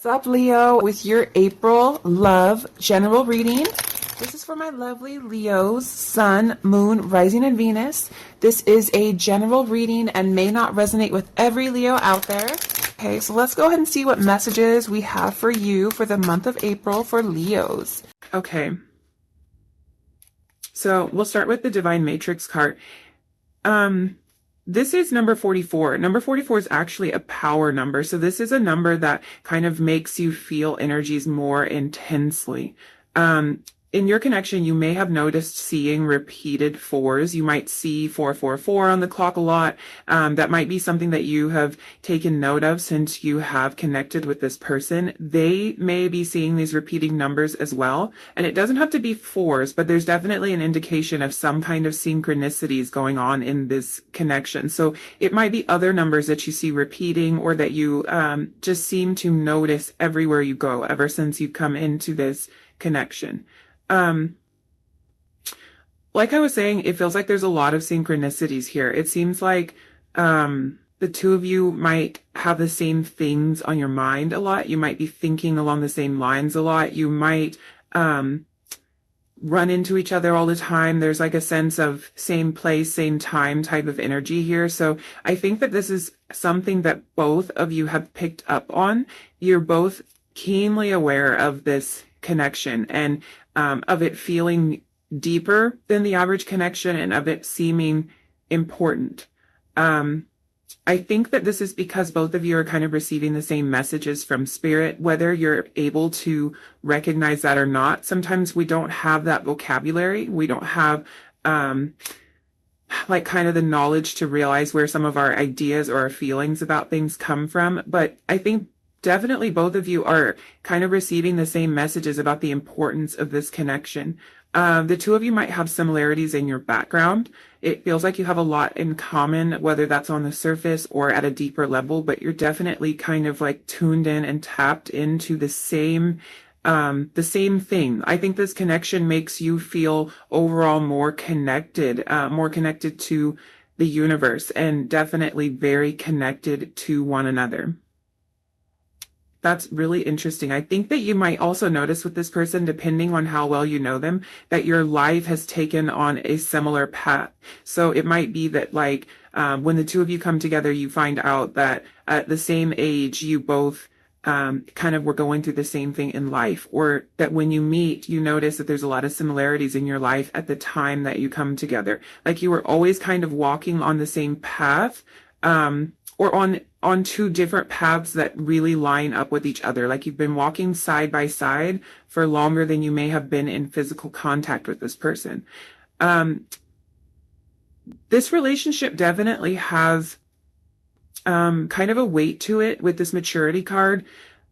What's up, Leo, with your April love general reading. This is for my lovely Leos, Sun, Moon, Rising, and Venus. This is a general reading and may not resonate with every Leo out there. Okay, so let's go ahead and see what messages we have for you for the month of April for Leos. Okay, so we'll start with the Divine Matrix card. This is number 44. Number 44 is actually a power number. So this is a number that kind of makes you feel energies more intensely. In your connection, you may have noticed seeing repeated fours. You might see 444 on the clock a lot. That might be something that you have taken note of since you have connected with this person. They may be seeing these repeating numbers as well. And it doesn't have to be fours, but there's definitely an indication of some kind of synchronicities going on in this connection. So it might be other numbers that you see repeating or that you just seem to notice everywhere you go ever since you've come into this connection. Like I was saying, it feels like there's a lot of synchronicities here. It seems like the two of you might have the same things on your mind a lot. You might be thinking along the same lines a lot. You might run into each other all the time. There's like a sense of same place, same time type of energy here. So I think that this is something that both of you have picked up on. You're both keenly aware of this connection and of it feeling deeper than the average connection and of it seeming important. I think that this is because both of you are kind of receiving the same messages from spirit, whether you're able to recognize that or not. Sometimes we don't have that vocabulary. We don't have like kind of the knowledge to realize where some of our ideas or our feelings about things come from. But I think definitely both of you are kind of receiving the same messages about the importance of this connection. The two of you might have similarities in your background. It feels like you have a lot in common, whether that's on the surface or at a deeper level, but you're definitely kind of like tuned in and tapped into the same thing. I think this connection makes you feel overall more connected to the universe and definitely very connected to one another. That's really interesting. I think that you might also notice with this person, depending on how well you know them, that your life has taken on a similar path. So it might be that like when the two of you come together, you find out that at the same age, you both kind of were going through the same thing in life, or that when you meet, you notice that there's a lot of similarities in your life at the time that you come together. Like you were always kind of walking on the same path, or on two different paths that really line up with each other. Like you've been walking side by side for longer than you may have been in physical contact with this person. This relationship definitely has kind of a weight to it with this maturity card.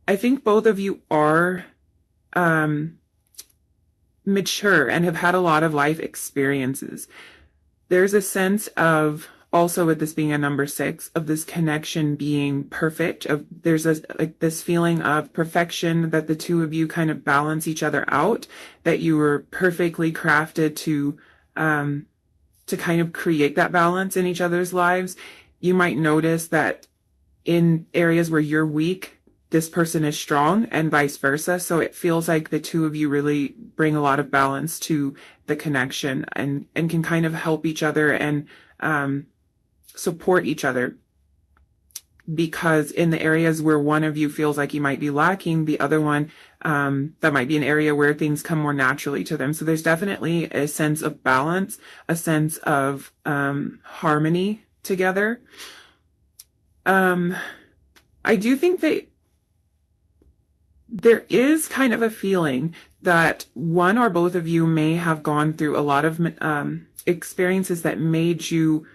I think both of you are mature and have had a lot of life experiences. There's a sense of, also with this being a number 6, of this connection being perfect. There's like this feeling of perfection, that the two of you kind of balance each other out, that you were perfectly crafted to kind of create that balance in each other's lives. You might notice that in areas where you're weak, this person is strong, and vice versa. So it feels like the two of you really bring a lot of balance to the connection and can kind of help each other and support each other, because in the areas where one of you feels like you might be lacking, the other one, that might be an area where things come more naturally to them. So there's definitely a sense of balance, a sense of harmony together. I do think that there is kind of a feeling that one or both of you may have gone through a lot of experiences that made you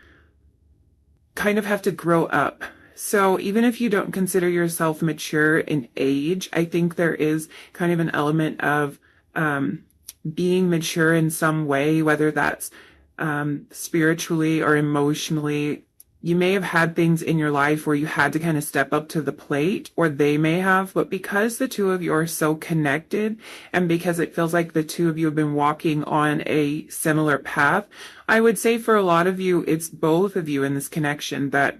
kind of have to grow up. So even if you don't consider yourself mature in age, I think there is kind of an element of being mature in some way, whether that's spiritually or emotionally. You may have had things in your life where you had to kind of step up to the plate, or they may have, but because the two of you are so connected and because it feels like the two of you have been walking on a similar path, I would say for a lot of you, it's both of you in this connection that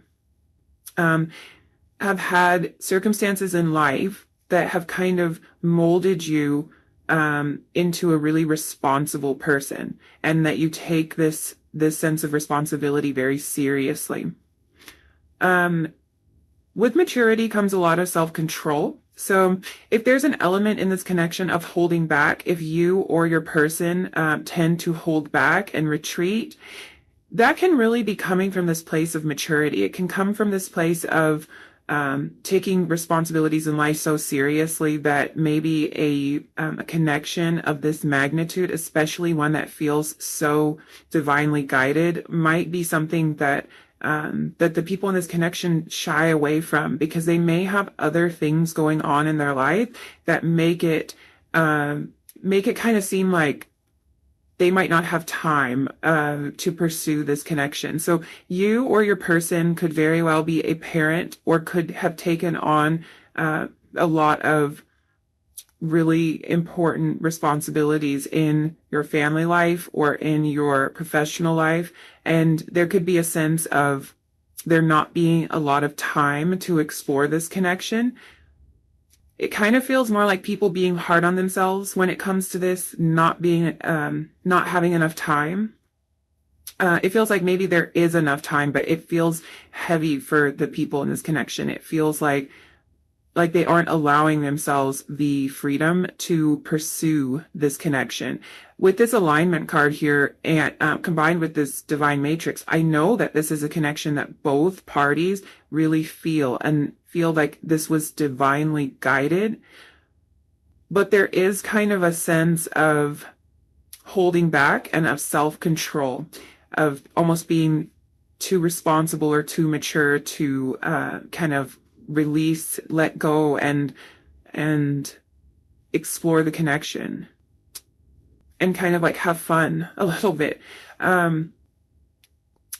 have had circumstances in life that have kind of molded you into a really responsible person, and that you take this sense of responsibility very seriously. With maturity comes a lot of self-control. So if there's an element in this connection of holding back, if you or your person tend to hold back and retreat, that can really be coming from this place of maturity. It can come from this place of taking responsibilities in life so seriously that maybe a connection of this magnitude, especially one that feels so divinely guided, might be something that the people in this connection shy away from, because they may have other things going on in their life that make it kind of seem like they might not have time to pursue this connection. So you or your person could very well be a parent, or could have taken on a lot of really important responsibilities in your family life or in your professional life. And there could be a sense of there not being a lot of time to explore this connection. It kind of feels more like people being hard on themselves when it comes to this, not having enough time. It feels like maybe there is enough time, but it feels heavy for the people in this connection. It feels like they aren't allowing themselves the freedom to pursue this connection. With this alignment card here, and combined with this divine matrix, I know that this is a connection that both parties really feel, and feel like this was divinely guided. But there is kind of a sense of holding back and of self-control, of almost being too responsible or too mature to kind of release, let go, and explore the connection, and kind of like have fun a little bit.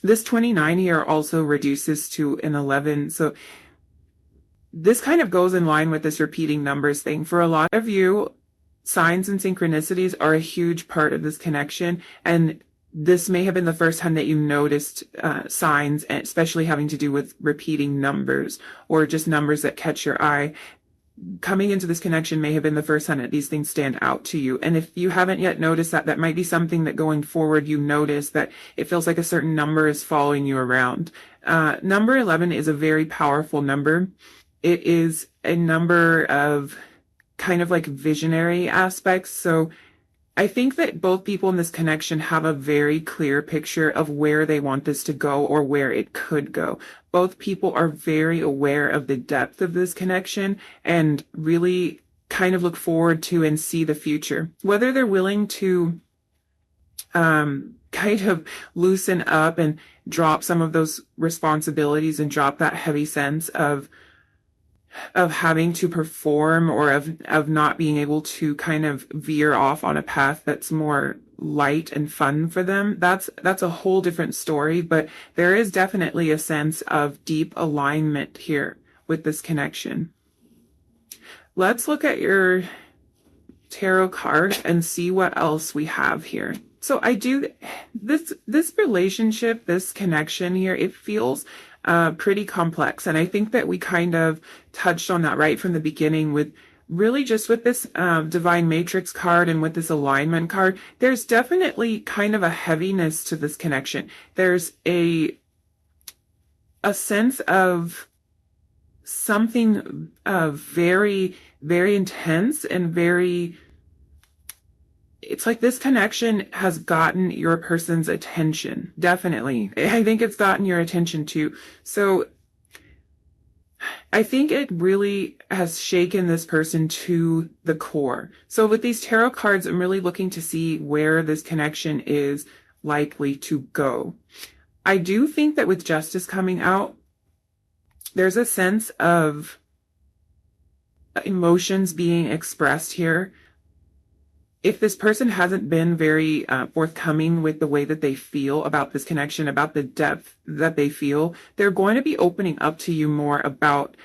This 29 here also reduces to an 11. So this kind of goes in line with this repeating numbers thing. For a lot of you, signs and synchronicities are a huge part of this connection, and this may have been the first time that you noticed signs, especially having to do with repeating numbers or just numbers that catch your eye. Coming into this connection may have been the first time that these things stand out to you. And if you haven't yet noticed that, that might be something that going forward you notice, that it feels like a certain number is following you around. Number 11 is a very powerful number. It is a number of kind of like visionary aspects. So I think that both people in this connection have a very clear picture of where they want this to go, or where it could go. Both people are very aware of the depth of this connection and really kind of look forward to and see the future. Whether they're willing to kind of loosen up and drop some of those responsibilities and drop that heavy sense of having to perform, or of not being able to kind of veer off on a path that's more light and fun for them, that's a whole different story. But there is definitely a sense of deep alignment here with this connection. Let's look at your tarot card and see what else we have here. So this relationship, this connection here, it feels pretty complex. And I think that we kind of touched on that right from the beginning, with really just with this divine matrix card and with this alignment card. There's definitely kind of a heaviness to this connection. There's a sense of something very, very intense and very, it's like this connection has gotten your person's attention. Definitely. I think it's gotten your attention too. So I think it really has shaken this person to the core. So with these tarot cards, I'm really looking to see where this connection is likely to go. I do think that with justice coming out, there's a sense of emotions being expressed here. If this person hasn't been very forthcoming with the way that they feel about this connection, about the depth that they feel, they're going to be opening up to you more about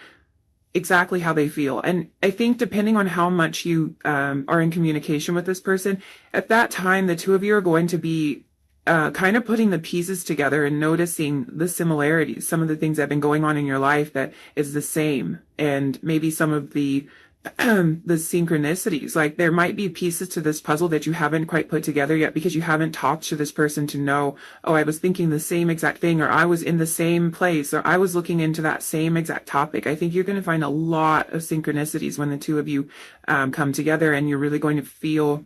exactly how they feel. And I think depending on how much you are in communication with this person, at that time, the two of you are going to be kind of putting the pieces together and noticing the similarities, some of the things that have been going on in your life that is the same, and maybe some of the the synchronicities. Like there might be pieces to this puzzle that you haven't quite put together yet because you haven't talked to this person to know, oh, I was thinking the same exact thing, or I was in the same place, or I was looking into that same exact topic. I think you're going to find a lot of synchronicities when the two of you come together, and you're really going to feel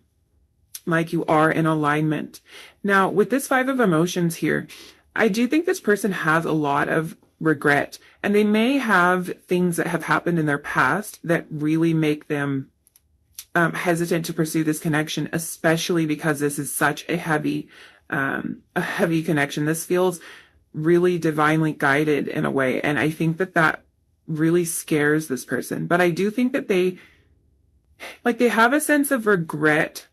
like you are in alignment. Now, with this Five of Emotions here, I do think this person has a lot of regret, and they may have things that have happened in their past that really make them hesitant to pursue this connection, especially because this is such a heavy connection. This feels really divinely guided in a way, and I think that that really scares this person. But I do think that they have a sense of regret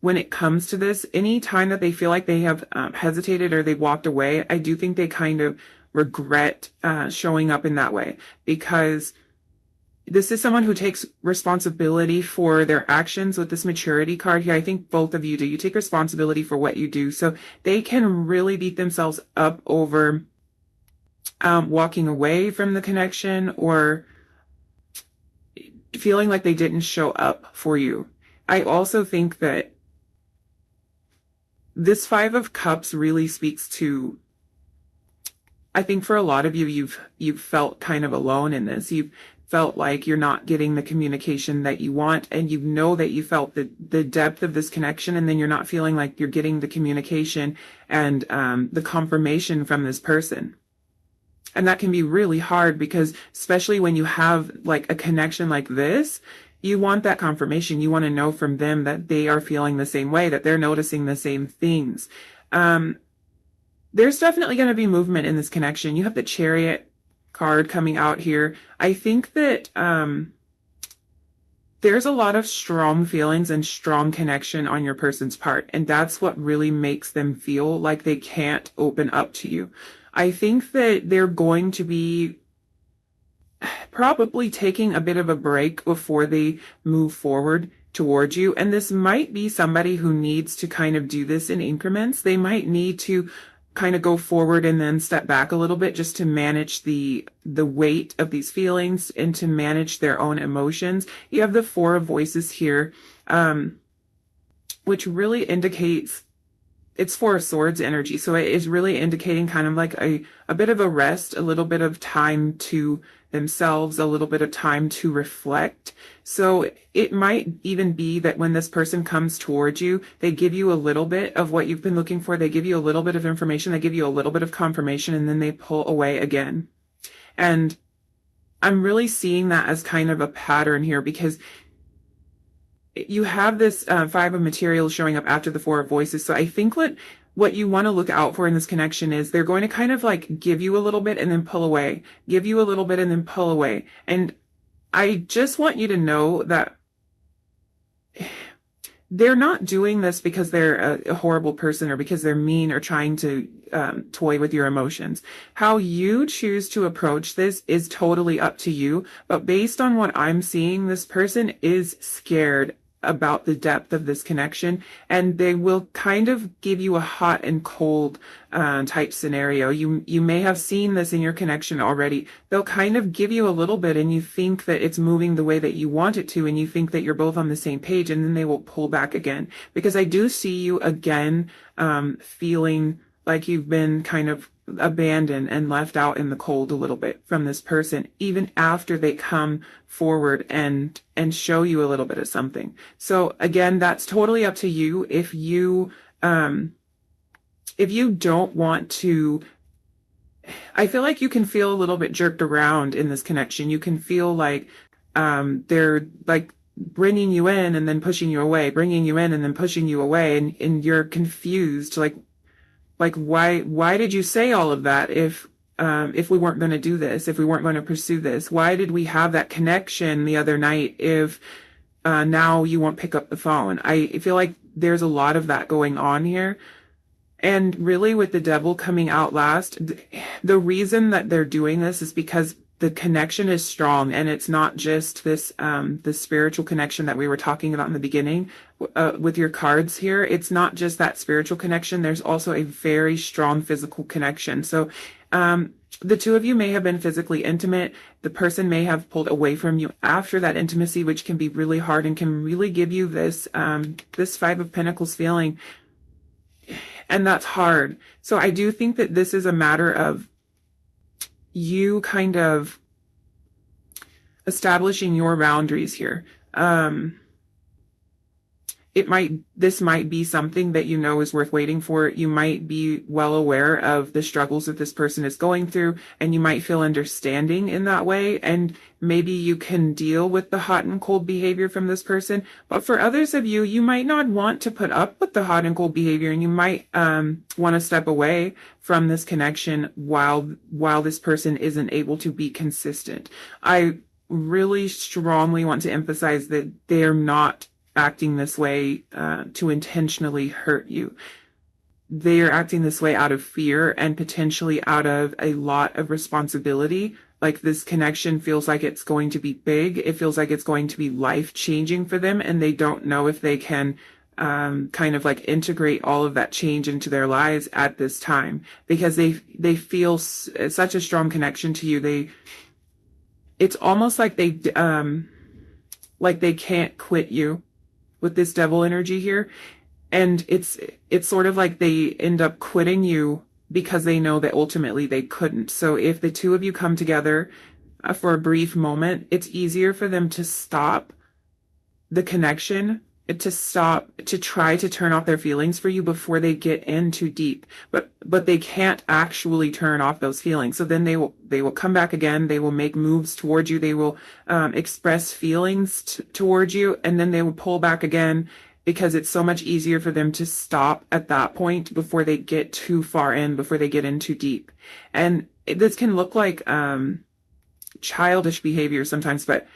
when it comes to this. Any time that they feel like they have hesitated or they walked away, I do think they kind of regret showing up in that way, because this is someone who takes responsibility for their actions. With this maturity card here, I think both of you do. You take responsibility for what you do. So they can really beat themselves up over walking away from the connection, or feeling like they didn't show up for you. I also think that this Five of Cups really speaks to, I think for a lot of you, you've felt kind of alone in this. You've felt like you're not getting the communication that you want, and you know that you felt the depth of this connection, and then you're not feeling like you're getting the communication and the confirmation from this person. And that can be really hard, because especially when you have like a connection like this, you want that confirmation. You want to know from them that they are feeling the same way, that they're noticing the same things. There's definitely going to be movement in this connection. You have the Chariot card coming out here. I think that there's a lot of strong feelings and strong connection on your person's part, and that's what really makes them feel like they can't open up to you. I think that they're going to be probably taking a bit of a break before they move forward towards you. And this might be somebody who needs to kind of do this in increments. They might need to kind of go forward and then step back a little bit, just to manage the weight of these feelings and to manage their own emotions. You have the Four of Voices here, which really indicates it's Four of Swords energy. So it is really indicating kind of like a bit of a rest, a little bit of time to themselves, a little bit of time to reflect. So it might even be that when this person comes towards you, they give you a little bit of what you've been looking for. They give you a little bit of information. They give you a little bit of confirmation, and then they pull away again. And I'm really seeing that as kind of a pattern here, because you have this Five of Materials showing up after the Four of Voices. So I think what you want to look out for in this connection is they're going to kind of like give you a little bit and then pull away, give you a little bit and then pull away. And I just want you to know that they're not doing this because they're a horrible person, or because they're mean, or trying to toy with your emotions. How you choose to approach this is totally up to you. But based on what I'm seeing, this person is scared about the depth of this connection, and they will kind of give you a hot and cold type scenario. You may have seen this in your connection already. They'll kind of give you a little bit, and you think that it's moving the way that you want it to, and you think that you're both on the same page, and then they will pull back again. Because I do see you again feeling like you've been kind of abandoned and left out in the cold a little bit from this person, even after they come forward and show you a little bit of something. So again, that's totally up to you. If you don't want to, I feel like you can feel a little bit jerked around in this connection. You can feel like they're like bringing you in and then pushing you away, bringing you in and then pushing you away, and you're confused, like why did you say all of that if we weren't going to do this, if we weren't going to pursue this? Why did we have that connection the other night if now you won't pick up the phone? I feel like there's a lot of that going on here. And really, with the Devil coming out last, the reason that they're doing this is because the connection is strong, and it's not just this the spiritual connection that we were talking about in the beginning with your cards here. It's not just that spiritual connection. There's also a very strong physical connection. So The two of you may have been physically intimate. The person may have pulled away from you after that intimacy, which can be really hard and can really give you this, this Five of Pentacles feeling. And that's hard. So I do think that this is a matter of you kind of establishing your boundaries here. This might be something that you know is worth waiting for. You might be well aware of the struggles that this person is going through, and you might feel understanding in that way. And maybe you can deal with the hot and cold behavior from this person. But for others of you, you might not want to put up with the hot and cold behavior, and you might want to step away from this connection while this person isn't able to be consistent. I really strongly want to emphasize that they're not acting this way to intentionally hurt you. They are acting this way out of fear and potentially out of a lot of responsibility. Like, this connection feels like it's going to be big. It feels like it's going to be life-changing for them, and they don't know if they can kind of like integrate all of that change into their lives at this time, because they feel such a strong connection to you. It's almost like they can't quit you with this devil energy here. And it's sort of like they end up quitting you because they know that ultimately they couldn't. So if the two of you come together for a brief moment, it's easier for them to stop the connection, to try to turn off their feelings for you before they get in too deep. But they can't actually turn off those feelings. So then they will come back again. They will make moves towards you. They will express feelings towards you, and then they will pull back again, because it's so much easier for them to stop at that point before they get too far in, before they get in too deep. And this can look like childish behavior sometimes, but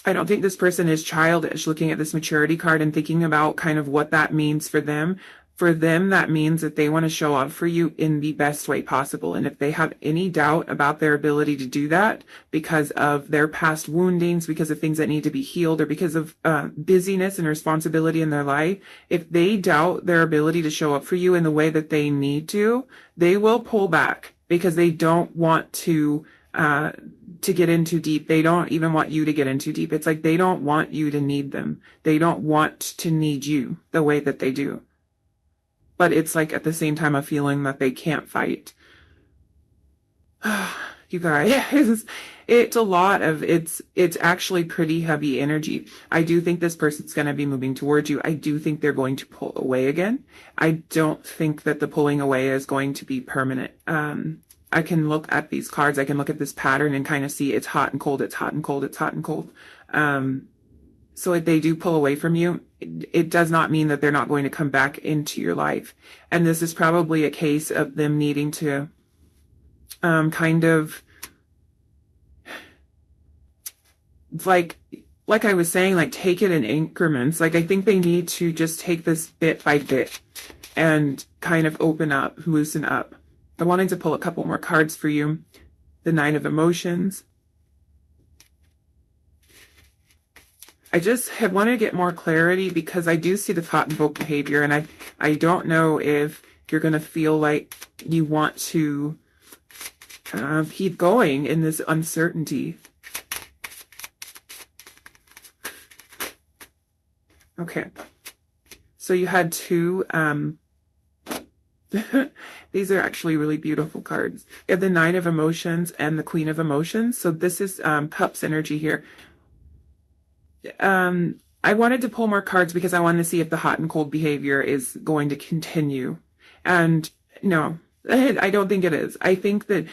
I don't think this person is childish looking at this maturity card and thinking about kind of what that means for them. For them, that means that they want to show up for you in the best way possible. And if they have any doubt about their ability to do that because of their past woundings, because of things that need to be healed, or because of busyness and responsibility in their life, if they doubt their ability to show up for you in the way that they need to, they will pull back because they don't want to get in too deep. They don't even want you to get in too deep. It's like they don't want you to need them. They don't want to need you the way that they do. But it's like at the same time a feeling that they can't fight. You guys, it's a lot of, it's actually pretty heavy energy. I do think this person's going to be moving towards you. I do think they're going to pull away again. I don't think that the pulling away is going to be permanent. I can look at these cards, I can look at this pattern and kind of see it's hot and cold, it's hot and cold, it's hot and cold. So if they do pull away from you, it does not mean that they're not going to come back into your life. And this is probably a case of them needing to kind of, like I was saying, like take it in increments. Like I think they need to just take this bit by bit and kind of open up, loosen up. I wanted to pull a couple more cards for you. The Nine of Emotions. I just have wanted to get more clarity because I do see the hot and cold behavior, and I don't know if you're going to feel like you want to keep going in this uncertainty. Okay. So you had two, these are actually really beautiful cards. You have the Nine of Emotions and the Queen of Emotions. So this is Cups energy here. I wanted to pull more cards because I wanted to see if the hot and cold behavior is going to continue. And no, I don't think it is. I think that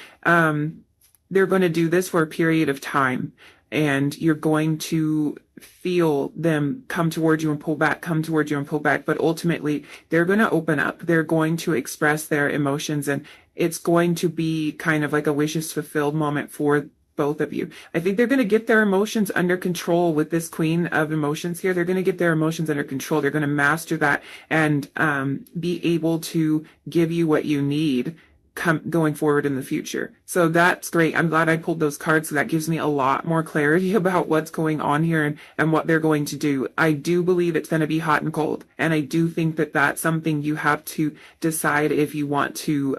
they're going to do this for a period of time, and you're going to feel them come towards you and pull back, come towards you and pull back. But ultimately, they're going to open up. They're going to express their emotions, and it's going to be kind of like a wishes fulfilled moment for both of you. I think they're going to get their emotions under control with this Queen of Emotions here. They're going to get their emotions under control. They're going to master that and be able to give you what you need going forward in the future. So that's great. I'm glad I pulled those cards. So that gives me a lot more clarity about what's going on here and what they're going to do. I do believe it's going to be hot and cold. And I do think that that's something you have to decide if you want to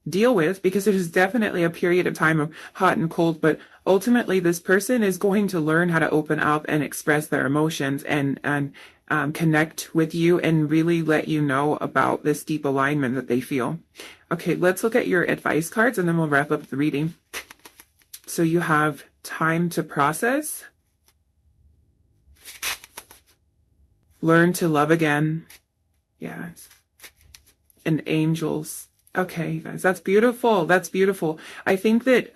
deal with, because it is definitely a period of time of hot and cold, but ultimately this person is going to learn how to open up and express their emotions and connect with you and really let you know about this deep alignment that they feel. Okay, let's look at your advice cards and then we'll wrap up the reading. So you have time to process, learn to love again, yes, and angels. Okay, guys, that's beautiful. That's beautiful. I think that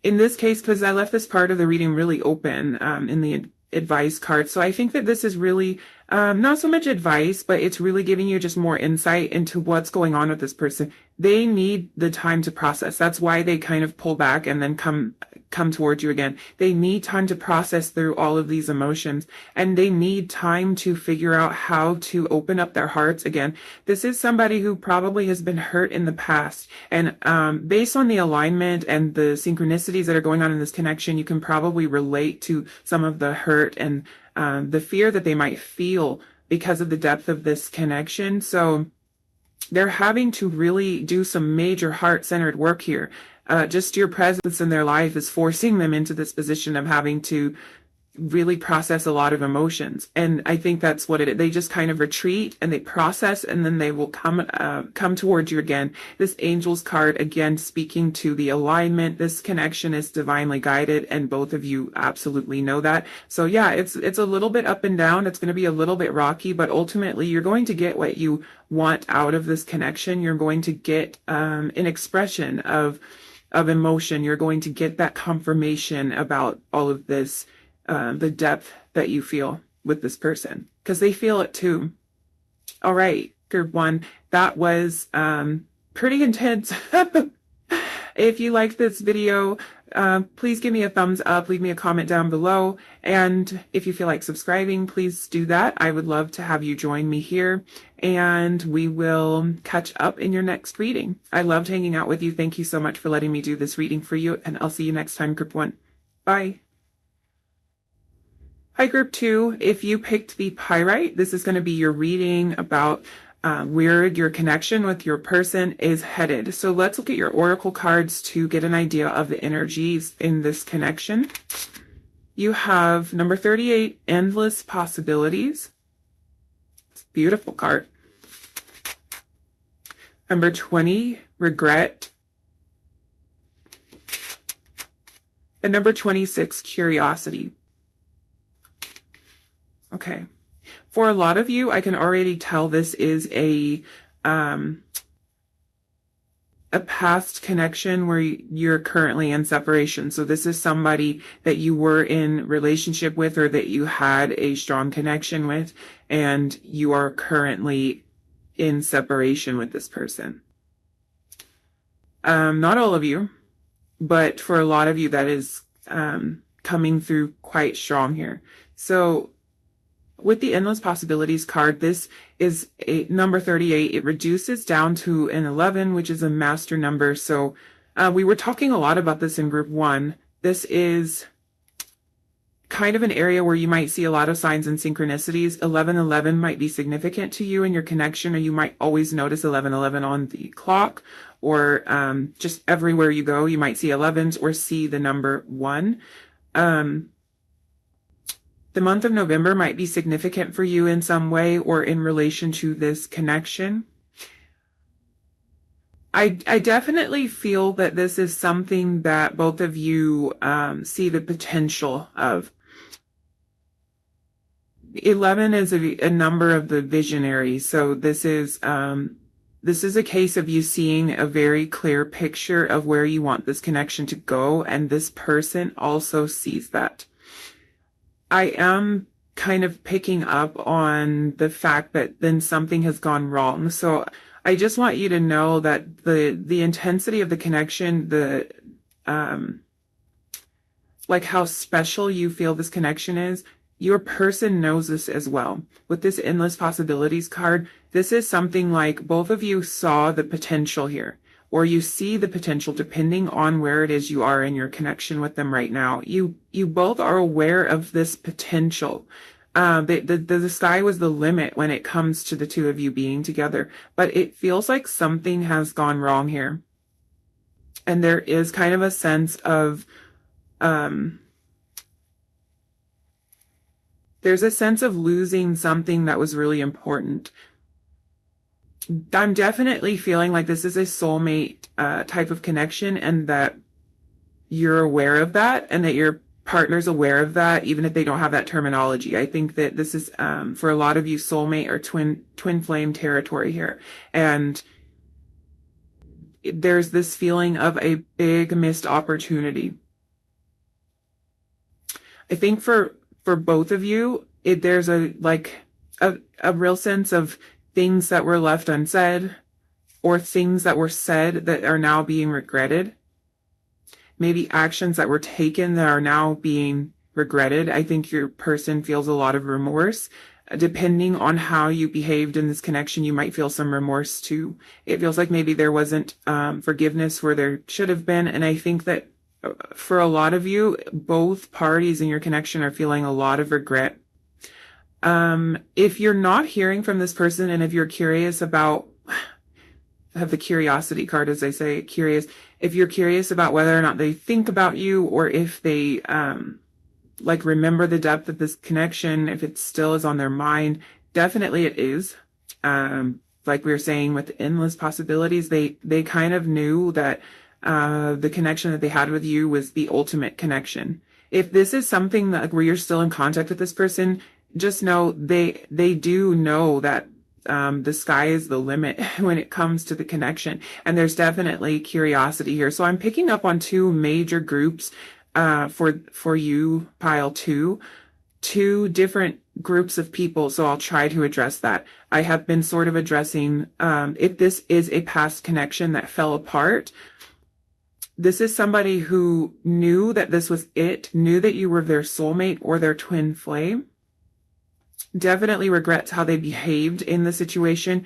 in this case, because I left this part of the reading really open in the advice card, so I think that this is really not so much advice, but it's really giving you just more insight into what's going on with this person. They need the time to process. That's why they kind of pull back and then come towards you again. They need time to process through all of these emotions, and they need time to figure out how to open up their hearts again. This is somebody who probably has been hurt in the past, and based on the alignment and the synchronicities that are going on in this connection, you can probably relate to some of the hurt and the fear that they might feel because of the depth of this connection. So they're having to really do some major heart-centered work here. Just your presence in their life is forcing them into this position of having to really process a lot of emotions. And I think that's what it is. They just kind of retreat and they process, and then they will come towards you again. This Angels card, again, speaking to the alignment. This connection is divinely guided, and both of you absolutely know that. So yeah, it's a little bit up and down. It's going to be a little bit rocky, but ultimately you're going to get what you want out of this connection. You're going to get an expression of emotion. You're going to get that confirmation about all of this, the depth that you feel with this person, because they feel it too. All right, group one, that was pretty intense. If you liked this video, please give me a thumbs up, leave me a comment down below, and if you feel like subscribing, please do that. I would love to have you join me here, and we will catch up in your next reading. I loved hanging out with you. Thank you so much for letting me do this reading for you, and I'll see you next time, group one. Bye. Hi, group two. If you picked the pyrite, this is going to be your reading about where your connection with your person is headed. So let's look at your oracle cards to get an idea of the energies in this connection. You have number 38, endless possibilities. It's a beautiful card. Number 20, regret. And number 26, curiosity. Okay. For a lot of you, I can already tell this is a past connection where you're currently in separation. So this is somebody that you were in relationship with, or that you had a strong connection with, and you are currently in separation with this person. Not all of you, but for a lot of you, that is coming through quite strong here. So with the Endless Possibilities card, this is a number 38. It reduces down to an 11, which is a master number. So we were talking a lot about this in group one. This is kind of an area where you might see a lot of signs and synchronicities. 1111 might be significant to you in your connection, or you might always notice 1111 on the clock, or just everywhere you go, you might see 11s or see the number 1. The month of November might be significant for you in some way or in relation to this connection. I definitely feel that this is something that both of you see the potential of. 11 is a number of the visionary, so this is a case of you seeing a very clear picture of where you want this connection to go, and this person also sees that. I am kind of picking up on the fact that then something has gone wrong. So I just want you to know that the intensity of the connection, like how special you feel this connection is, your person knows this as well. With this Endless Possibilities card, this is something like both of you saw the potential here, or you see the potential depending on where it is you are in your connection with them right now. You both are aware of this potential. The sky was the limit when it comes to the two of you being together. But it feels like something has gone wrong here. And there is kind of a sense of, there's a sense of losing something that was really important. I'm definitely feeling like this is a soulmate type of connection, and that you're aware of that, and that your partner's aware of that, even if they don't have that terminology. I think that this is, for a lot of you, soulmate or twin flame territory here. And there's this feeling of a big missed opportunity. I think for both of you, there's a real sense of things that were left unsaid, or things that were said that are now being regretted. Maybe actions that were taken that are now being regretted. I think your person feels a lot of remorse. Depending on how you behaved in this connection, you might feel some remorse too. It feels like maybe there wasn't forgiveness where there should have been. And I think that for a lot of you, both parties in your connection are feeling a lot of regret. If you're not hearing from this person, and if you're curious about, I have the curiosity card, as I say, curious. If you're curious about whether or not they think about you, or if they remember the depth of this connection, if it still is on their mind, definitely it is. Like we were saying, with endless possibilities, they kind of knew that the connection that they had with you was the ultimate connection. If this is something that where you're still in contact with this person, just know they do know that the sky is the limit when it comes to the connection. And there's definitely curiosity here. So I'm picking up on two major groups for you, pile two different groups of people. So I'll try to address that. I have been sort of addressing if this is a past connection that fell apart. This is somebody who knew that this was it, knew that you were their soulmate or their twin flame. Definitely regrets how they behaved in the situation,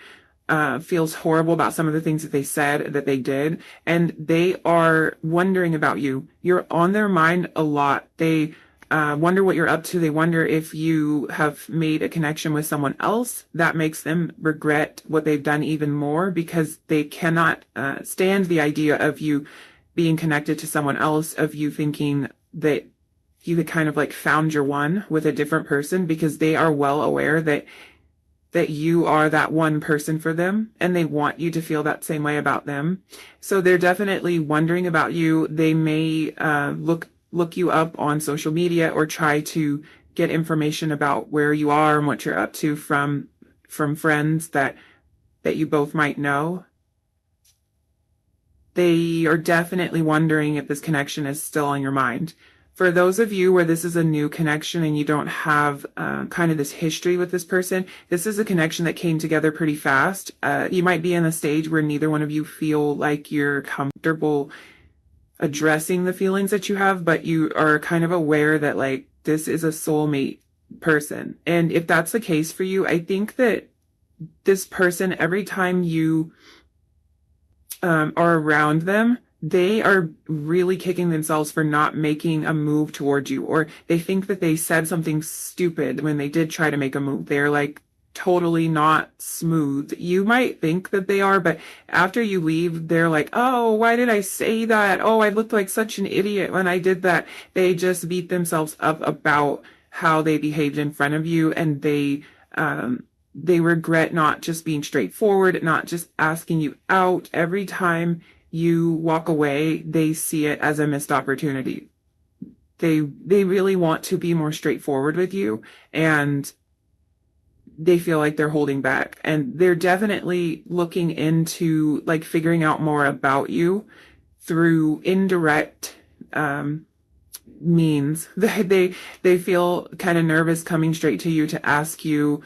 feels horrible about some of the things that they said, that they did, and they are wondering about you. You're on their mind a lot. They wonder what you're up to. They wonder if you have made a connection with someone else. That makes them regret what they've done even more, because they cannot stand the idea of you being connected to someone else, of you thinking that you had kind of like found your one with a different person, because they are well aware that you are that one person for them, and they want you to feel that same way about them. So they're definitely wondering about you. They may look you up on social media, or try to get information about where you are and what you're up to from friends that you both might know. They are definitely wondering if this connection is still on your mind. For those of you where this is a new connection and you don't have kind of this history with this person, this is a connection that came together pretty fast. You might be in a stage where neither one of you feel like you're comfortable addressing the feelings that you have, but you are kind of aware that like this is a soulmate person. And if that's the case for you, I think that this person, every time you are around them, they are really kicking themselves for not making a move towards you, or they think that they said something stupid when they did try to make a move. They're like totally not smooth. You might think that they are, but after you leave, they're like, oh, why did I say that? Oh, I looked like such an idiot when I did that. They just beat themselves up about how they behaved in front of you, and they regret not just being straightforward, not just asking you out. Every time you walk away, they see it as a missed opportunity. They really want to be more straightforward with you, and they feel like they're holding back. And they're definitely looking into like figuring out more about you through indirect means. They feel kind of nervous coming straight to you to ask you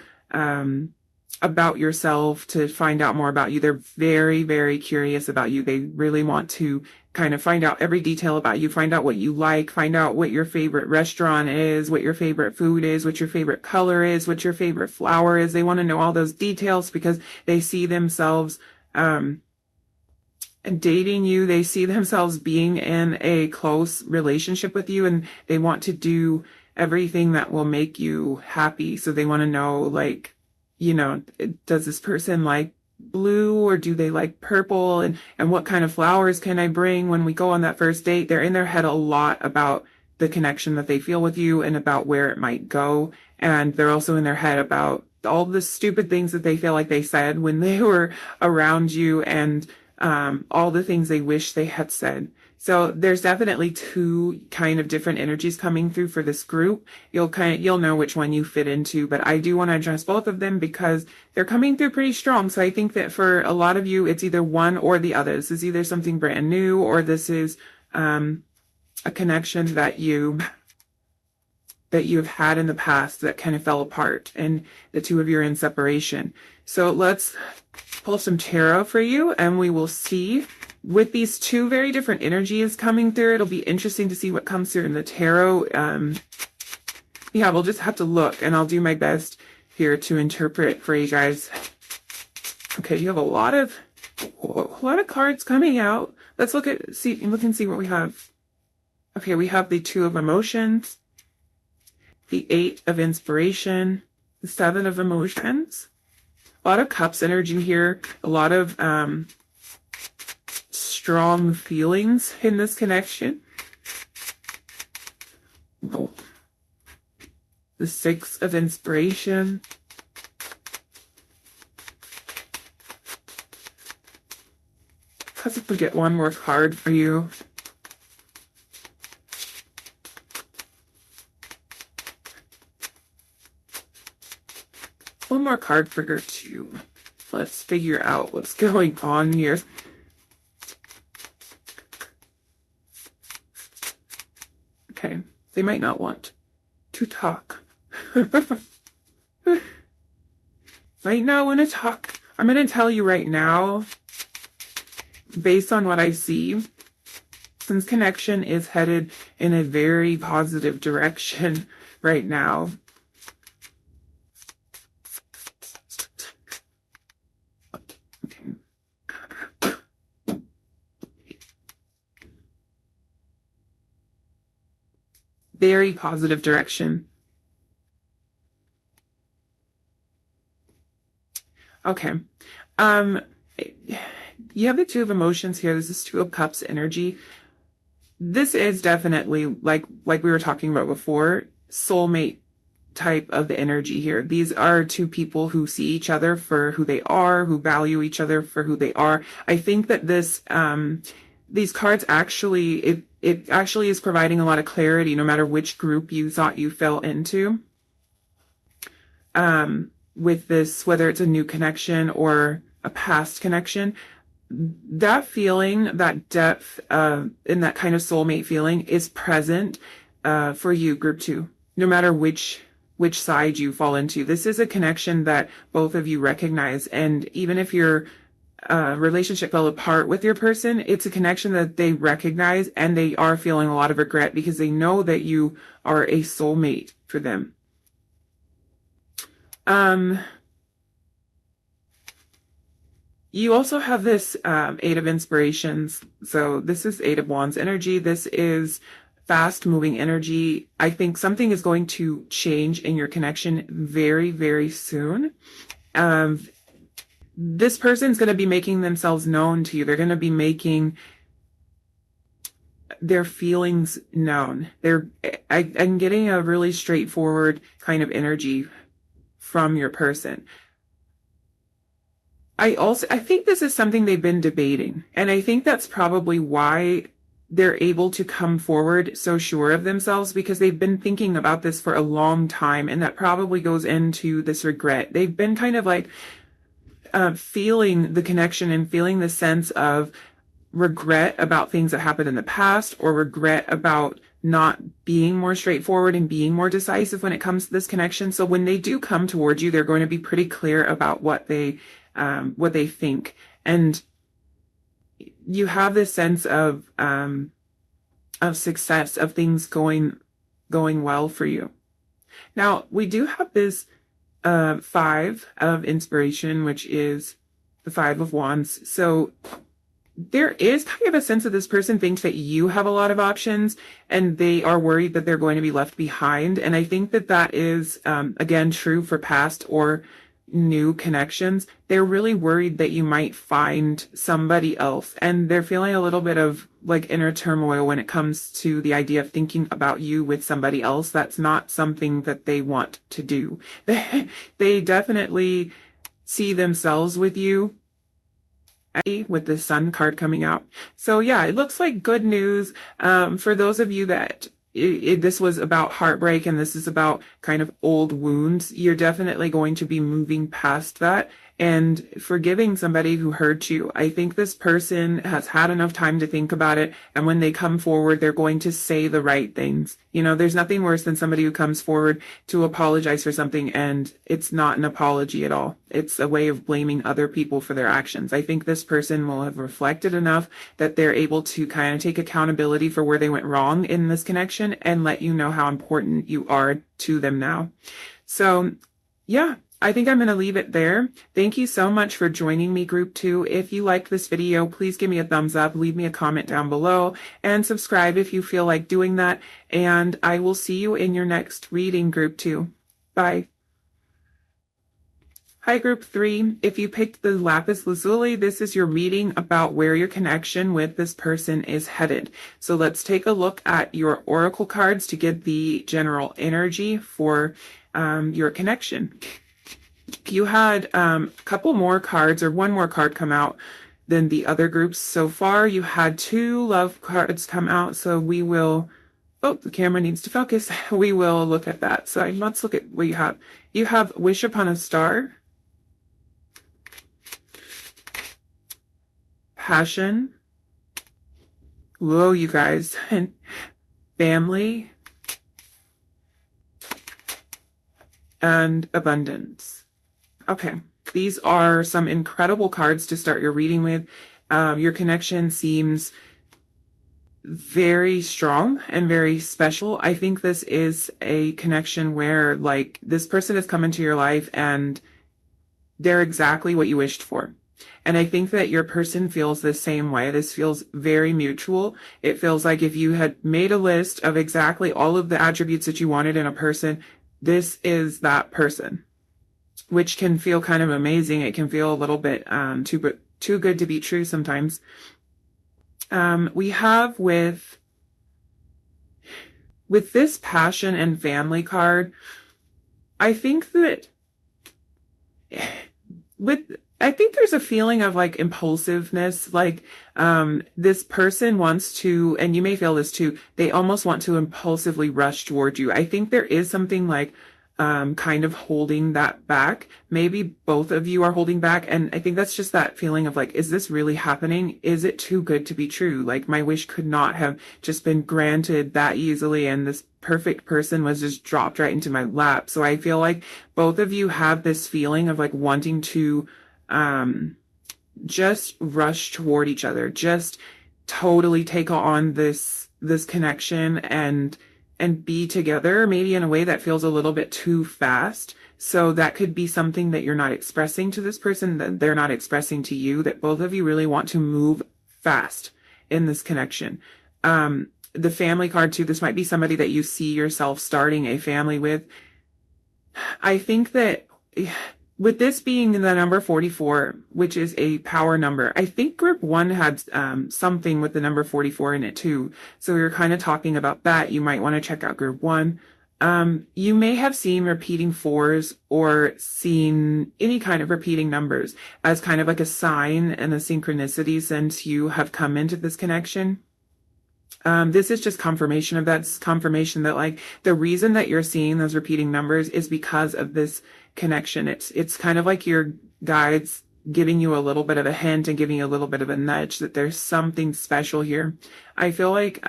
about yourself, to find out more about you. They're very, very curious about you. They really want to kind of find out every detail about you, find out what you like, find out what your favorite restaurant is, what your favorite food is, what your favorite color is, what your favorite flower is. They want to know all those details because they see themselves dating you. They see themselves being in a close relationship with you, and they want to do everything that will make you happy. So they want to know, like, you know, does this person like blue or do they like purple? And what kind of flowers can I bring when we go on that first date? They're in their head a lot about the connection that they feel with you and about where it might go. And they're also in their head about all the stupid things that they feel like they said when they were around you, and all the things they wish they had said. So there's definitely two kind of different energies coming through for this group. You'll know which one you fit into, but I do want to address both of them because they're coming through pretty strong. So I think that for a lot of you, it's either one or the other. This is either something brand new, or this is a connection that you've had in the past that kind of fell apart, and the two of you are in separation. So let's pull some tarot for you, and we will see. With these two very different energies coming through, it'll be interesting to see what comes through in the tarot. Yeah, we'll just have to look, and I'll do my best here to interpret for you guys. Okay, you have a lot of cards coming out. Let's look and see what we have. Okay, we have the Two of Emotions, the Eight of Inspiration, the Seven of Emotions. A lot of Cups energy here. A lot of strong feelings in this connection. Oh. The Six of Inspiration. Because if we get one more card for you. One more card for her too. Let's figure out what's going on here. Okay, they might not want to talk. Might not want to talk. I'm going to tell you right now, based on what I see, since connection is headed in a very positive direction right now. Very positive direction. Okay. You have the Two of Emotions here. This is Two of Cups energy. This is definitely, like we were talking about before, soulmate type of the energy here. These are two people who see each other for who they are, who value each other for who they are. I think that these cards actually, it actually is providing a lot of clarity no matter which group you thought you fell into. With this, whether it's a new connection or a past connection, that feeling, that depth, and that kind of soulmate feeling is present for you, group two, no matter which side you fall into. This is a connection that both of you recognize, and even if your relationship fell apart with your person, it's a connection that they recognize, and they are feeling a lot of regret because they know that you are a soulmate for them. You also have this Eight of Inspirations. So this is Eight of Wands energy. This is fast moving energy. I think something is going to change in your connection very, very soon. This person's going to be making themselves known to you. They're going to be making their feelings known. I'm getting a really straightforward kind of energy from your person. I think this is something they've been debating, and I think that's probably why they're able to come forward so sure of themselves, because they've been thinking about this for a long time, and that probably goes into this regret. They've been kind of like feeling the connection and feeling the sense of regret about things that happened in the past, or regret about not being more straightforward and being more decisive when it comes to this connection. So when they do come towards you, they're going to be pretty clear about what they think. And you have this sense of success, of things going well for you. Now, we do have this Five of Inspiration, which is the Five of Wands. So there is kind of a sense that this person thinks that you have a lot of options and they are worried that they're going to be left behind. And I think that that is, again, true for past or new connections. They're really worried that you might find somebody else, and they're feeling a little bit of like inner turmoil when it comes to the idea of thinking about you with somebody else. That's not something that they want to do. They definitely see themselves with you, with the Sun card coming out. So yeah, it looks like good news. For those of you that this was about heartbreak and this is about kind of old wounds, you're definitely going to be moving past that and forgiving somebody who hurt you. I think this person has had enough time to think about it, and when they come forward, they're going to say the right things. You know, there's nothing worse than somebody who comes forward to apologize for something and it's not an apology at all. It's a way of blaming other people for their actions. I think this person will have reflected enough that they're able to kind of take accountability for where they went wrong in this connection and let you know how important you are to them now. So yeah, I think I'm going to leave it there. Thank you so much for joining me, Group 2. If you liked this video, please give me a thumbs up, leave me a comment down below, and subscribe if you feel like doing that. And I will see you in your next reading, Group 2. Bye. Hi, Group 3. If you picked the lapis lazuli, this is your reading about where your connection with this person is headed. So let's take a look at your oracle cards to get the general energy for your connection. You had a couple more cards, or one more card come out than the other groups so far. You had 2 love cards come out, so we will, oh, the camera needs to focus. We will look at that. So let's look at what you have. You have Wish Upon a Star, Passion, whoa, you guys, and Family, and Abundance. Okay, these are some incredible cards to start your reading with. Your connection seems very strong and very special. I think this is a connection where, like, this person has come into your life and they're exactly what you wished for. And I think that your person feels the same way. This feels very mutual. It feels like if you had made a list of exactly all of the attributes that you wanted in a person, this is that person, which can feel kind of amazing. It can feel a little bit too good to be true sometimes. We have with this Passion and Family card, I think that I think there's a feeling of like impulsive-ness, like this person wants to, and you may feel this too, they almost want to impulsively rush toward you. I think there is something like kind of holding that back. Maybe both of you are holding back, and I think that's just that feeling of like, is this really happening? Is it too good to be true? Like, my wish could not have just been granted that easily, and this perfect person was just dropped right into my lap. So I feel like both of you have this feeling of like wanting to just rush toward each other, just totally take on this connection and be together, maybe in a way that feels a little bit too fast. So that could be something that you're not expressing to this person, that they're not expressing to you, that both of you really want to move fast in this connection. The Family card too, this might be somebody that you see yourself starting a family with. I think that with this being the number 44, which is a power number, I think Group 1 had something with the number 44 in it too. So you're kind of talking about that. You might want to check out Group 1. You may have seen repeating 4s or seen any kind of repeating numbers as kind of like a sign and a synchronicity since you have come into this connection. This is just confirmation of that. It's confirmation that like the reason that you're seeing those repeating numbers is because of this connection. It's kind of like your guides giving you a little bit of a hint and giving you a little bit of a nudge that there's something special here. I feel like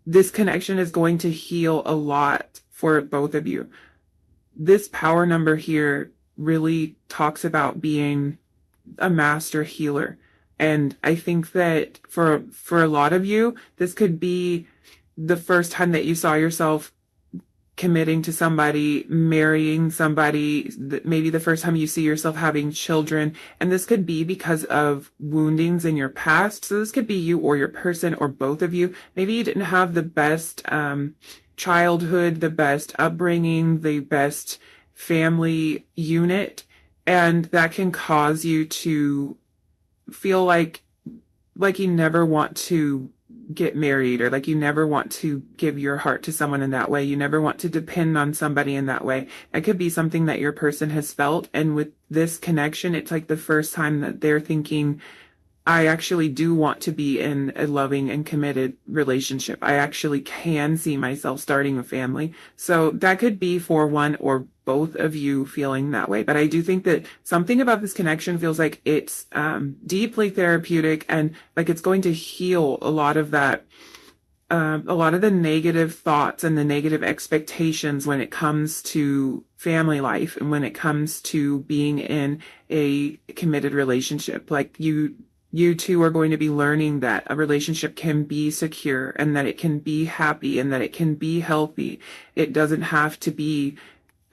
this connection is going to heal a lot for both of you. This power number here really talks about being a master healer. And I think that for a lot of you, this could be the first time that you saw yourself committing to somebody, marrying somebody, maybe the first time you see yourself having children. And this could be because of woundings in your past. So this could be you or your person or both of you. Maybe you didn't have the best childhood, the best upbringing, the best family unit. And that can cause you to feel like you never want to get married, or like you never want to give your heart to someone in that way. You never want to depend on somebody in that way. It could be something that your person has felt. And with this connection, it's like the first time that they're thinking, I actually do want to be in a loving and committed relationship. I actually can see myself starting a family. So that could be for one or both of you feeling that way. But I do think that something about this connection feels like it's deeply therapeutic, and like it's going to heal a lot of that, a lot of the negative thoughts and the negative expectations when it comes to family life and when it comes to being in a committed relationship. Like you two are going to be learning that a relationship can be secure, and that it can be happy, and that it can be healthy. It doesn't have to be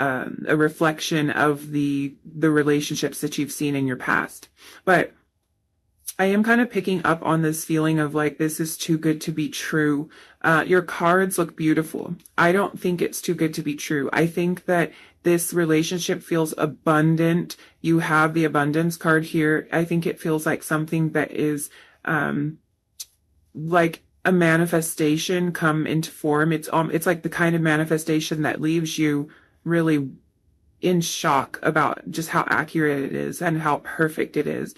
a reflection of the relationships that you've seen in your past. But I am kind of picking up on this feeling of like, this is too good to be true. Your cards look beautiful. I don't think it's too good to be true. I think that this relationship feels abundant. You have the abundance card here. I think it feels like something that is like a manifestation come into form. It's like the kind of manifestation that leaves you really in shock about just how accurate it is and how perfect it is.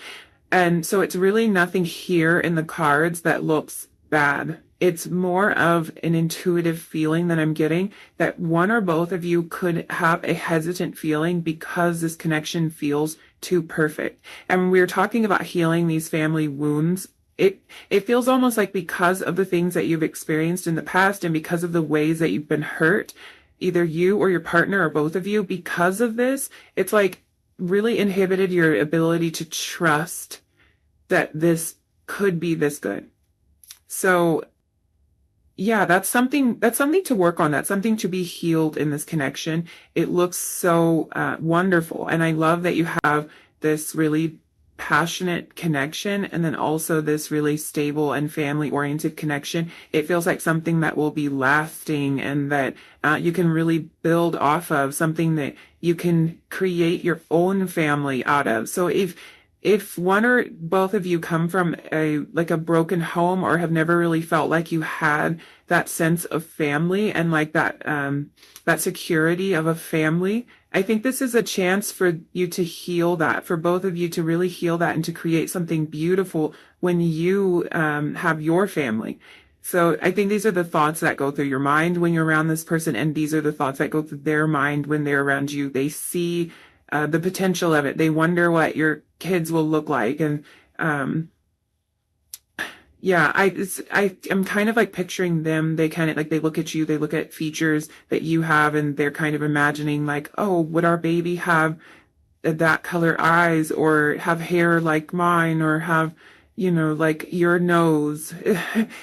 And so it's really nothing here in the cards that looks bad. It's more of an intuitive feeling that I'm getting, that one or both of you could have a hesitant feeling because this connection feels too perfect. And when we're talking about healing these family wounds, it feels almost like because of the things that you've experienced in the past, and because of the ways that you've been hurt, either you or your partner or both of you, because of this, it's like really inhibited your ability to trust that this could be this good. So yeah, that's something to work on. That's something to be healed in this connection. It looks so wonderful. And I love that you have this really passionate connection, and then also this really stable and family oriented connection. It feels like something that will be lasting, and that you can really build off of, something that you can create your own family out of. So if one or both of you come from a broken home, or have never really felt like you had that sense of family and like that security of a family, I think this is a chance for you to heal that, for both of you to really heal that and to create something beautiful when you have your family. So I think these are the thoughts that go through your mind when you're around this person, and these are the thoughts that go through their mind when they're around you. They see the potential of it. They wonder what your kids will look like. And yeah, I'm kind of like picturing them. They kind of like, they look at you, they look at features that you have, and they're kind of imagining like, oh, would our baby have that color eyes, or have hair like mine, or have, like your nose.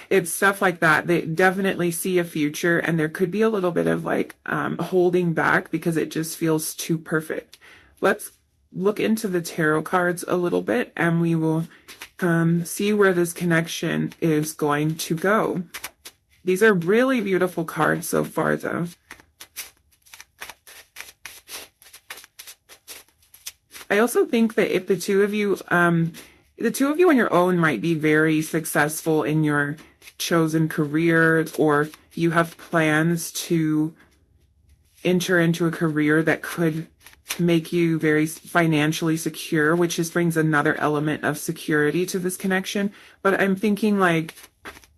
It's stuff like that. They definitely see a future, and there could be a little bit of like holding back because it just feels too perfect. Let's look into the tarot cards a little bit, and we will see where this connection is going to go. These are really beautiful cards so far, though. I also think that if the two of you on your own might be very successful in your chosen careers, or you have plans to enter into a career that could make you very financially secure, which just brings another element of security to this connection. But I'm thinking like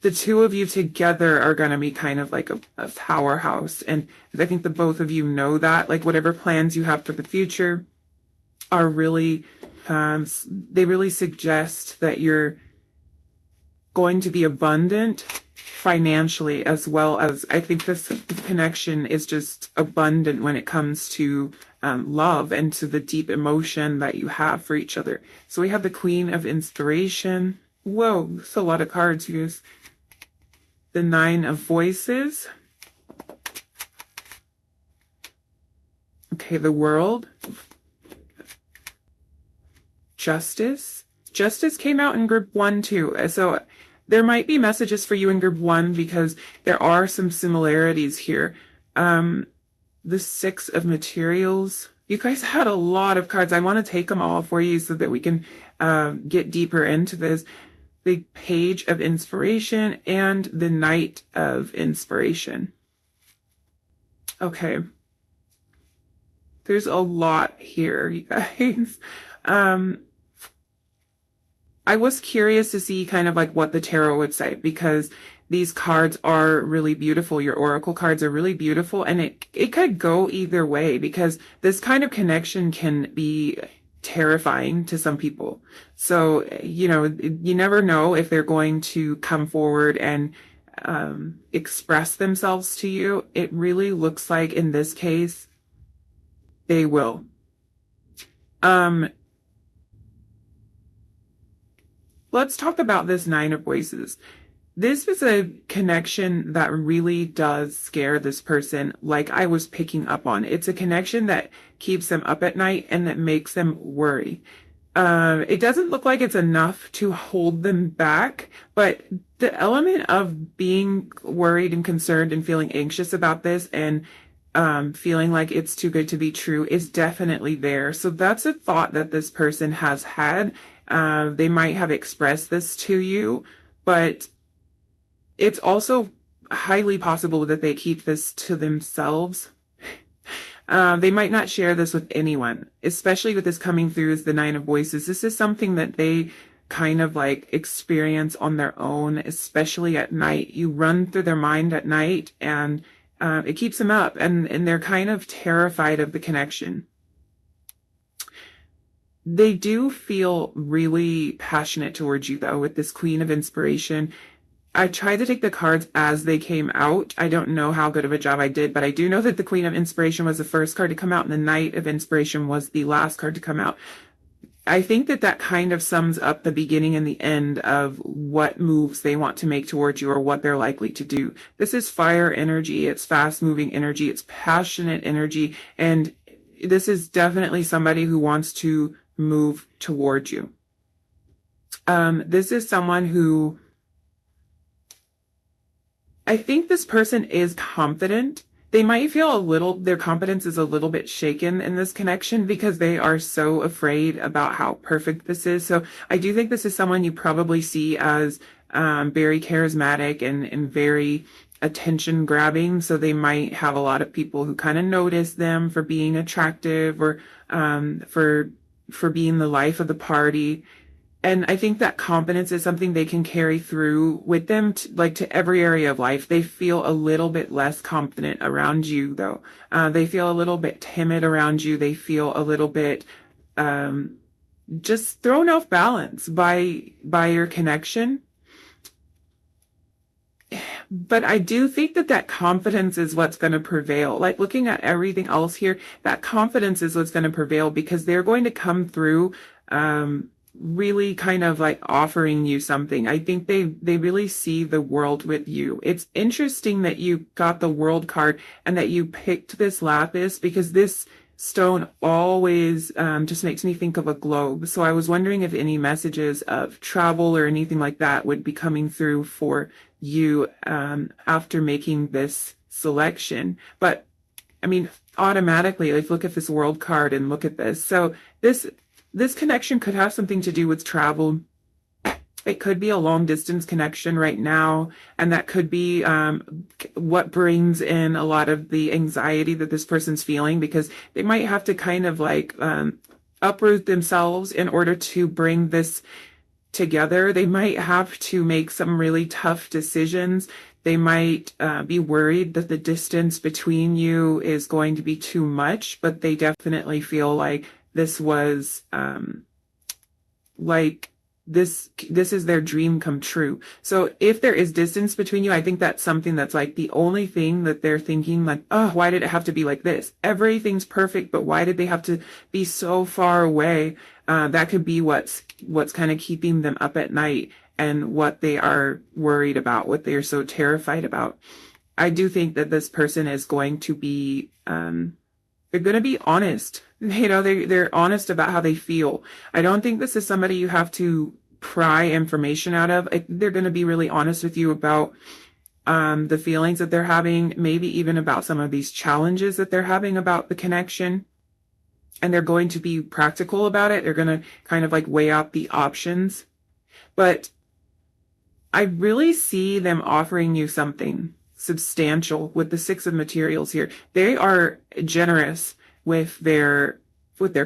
the two of you together are going to be kind of like a powerhouse. And I think the both of you know that, like whatever plans you have for the future are really, they really suggest that you're going to be abundant financially, as well as I think this connection is just abundant when it comes to love and to the deep emotion that you have for each other. So we have the Queen of Inspiration. Whoa, that's a lot of cards used. The Nine of Voices. Okay, the World. Justice. Justice came out in group 1 too. So there might be messages for you in group 1 because there are some similarities here. The Six of Materials. You guys had a lot of cards. I want to take them all for you so that we can get deeper into this. The Page of Inspiration and the Knight of Inspiration. Okay. There's a lot here, you guys. I was curious to see kind of like what the tarot would say, because these cards are really beautiful. Your oracle cards are really beautiful, and it could go either way, because this kind of connection can be terrifying to some people. So, you know, you never know if they're going to come forward and express themselves to you. It really looks like in this case, they will. Let's talk about this Nine of Voices. This is a connection that really does scare this person, like I was picking up on. It's a connection that keeps them up at night and that makes them worry. It doesn't look like it's enough to hold them back, but the element of being worried and concerned and feeling anxious about this and feeling like it's too good to be true is definitely there. So that's a thought that this person has had. They might have expressed this to you, but it's also highly possible that they keep this to themselves. They might not share this with anyone, especially with this coming through as the Nine of Voices. This is something that they kind of like experience on their own, especially at night. You run through their mind at night, and it keeps them up, and they're kind of terrified of the connection. They do feel really passionate towards you, though, with this Queen of Inspiration. I tried to take the cards as they came out. I don't know how good of a job I did, but I do know that the Queen of Inspiration was the first card to come out and the Knight of Inspiration was the last card to come out. I think that that kind of sums up the beginning and the end of what moves they want to make towards you or what they're likely to do. This is fire energy. It's fast-moving energy. It's passionate energy. And this is definitely somebody who wants to move towards you. This is someone who, I think this person is confident. They might feel their confidence is a little bit shaken in this connection because they are so afraid about how perfect this is. So I do think this is someone you probably see as very charismatic and very attention grabbing. So they might have a lot of people who kind of notice them for being attractive or for being the life of the party. And I think that confidence is something they can carry through with them, to every area of life. They feel a little bit less confident around you, though. They feel a little bit timid around you. They feel a little bit just thrown off balance by your connection. But I do think that confidence is what's going to prevail. Like, looking at everything else here, that confidence is what's going to prevail, because they're going to come through really kind of like offering you something. I think they really see the world with you. It's interesting that you got the World card and that you picked this lapis, because this stone always just makes me think of a globe. So I was wondering if any messages of travel or anything like that would be coming through for you after making this selection. But I mean, automatically, like, look at this World card and look at this. So this connection could have something to do with travel. It could be a long distance connection right now, and that could be what brings in a lot of the anxiety that this person's feeling, because they might have to kind of like uproot themselves in order to bring this together. They might have to make some really tough decisions. They might be worried that the distance between you is going to be too much, but they definitely feel like this was this is their dream come true. So if there is distance between you, I think that's something that's like the only thing that they're thinking, like, oh, why did it have to be like this? Everything's perfect, but why did they have to be so far away? That could be what's kind of keeping them up at night and what they are worried about, what they are so terrified about. I do think that this person is going to be They're going to be honest. They're honest about how they feel. I don't think this is somebody you have to pry information out of. They're going to be really honest with you about the feelings that they're having, maybe even about some of these challenges that they're having about the connection. And they're going to be practical about it. They're going to kind of like weigh out the options. But I really see them offering you something substantial with the Six of Materials here. They are generous with their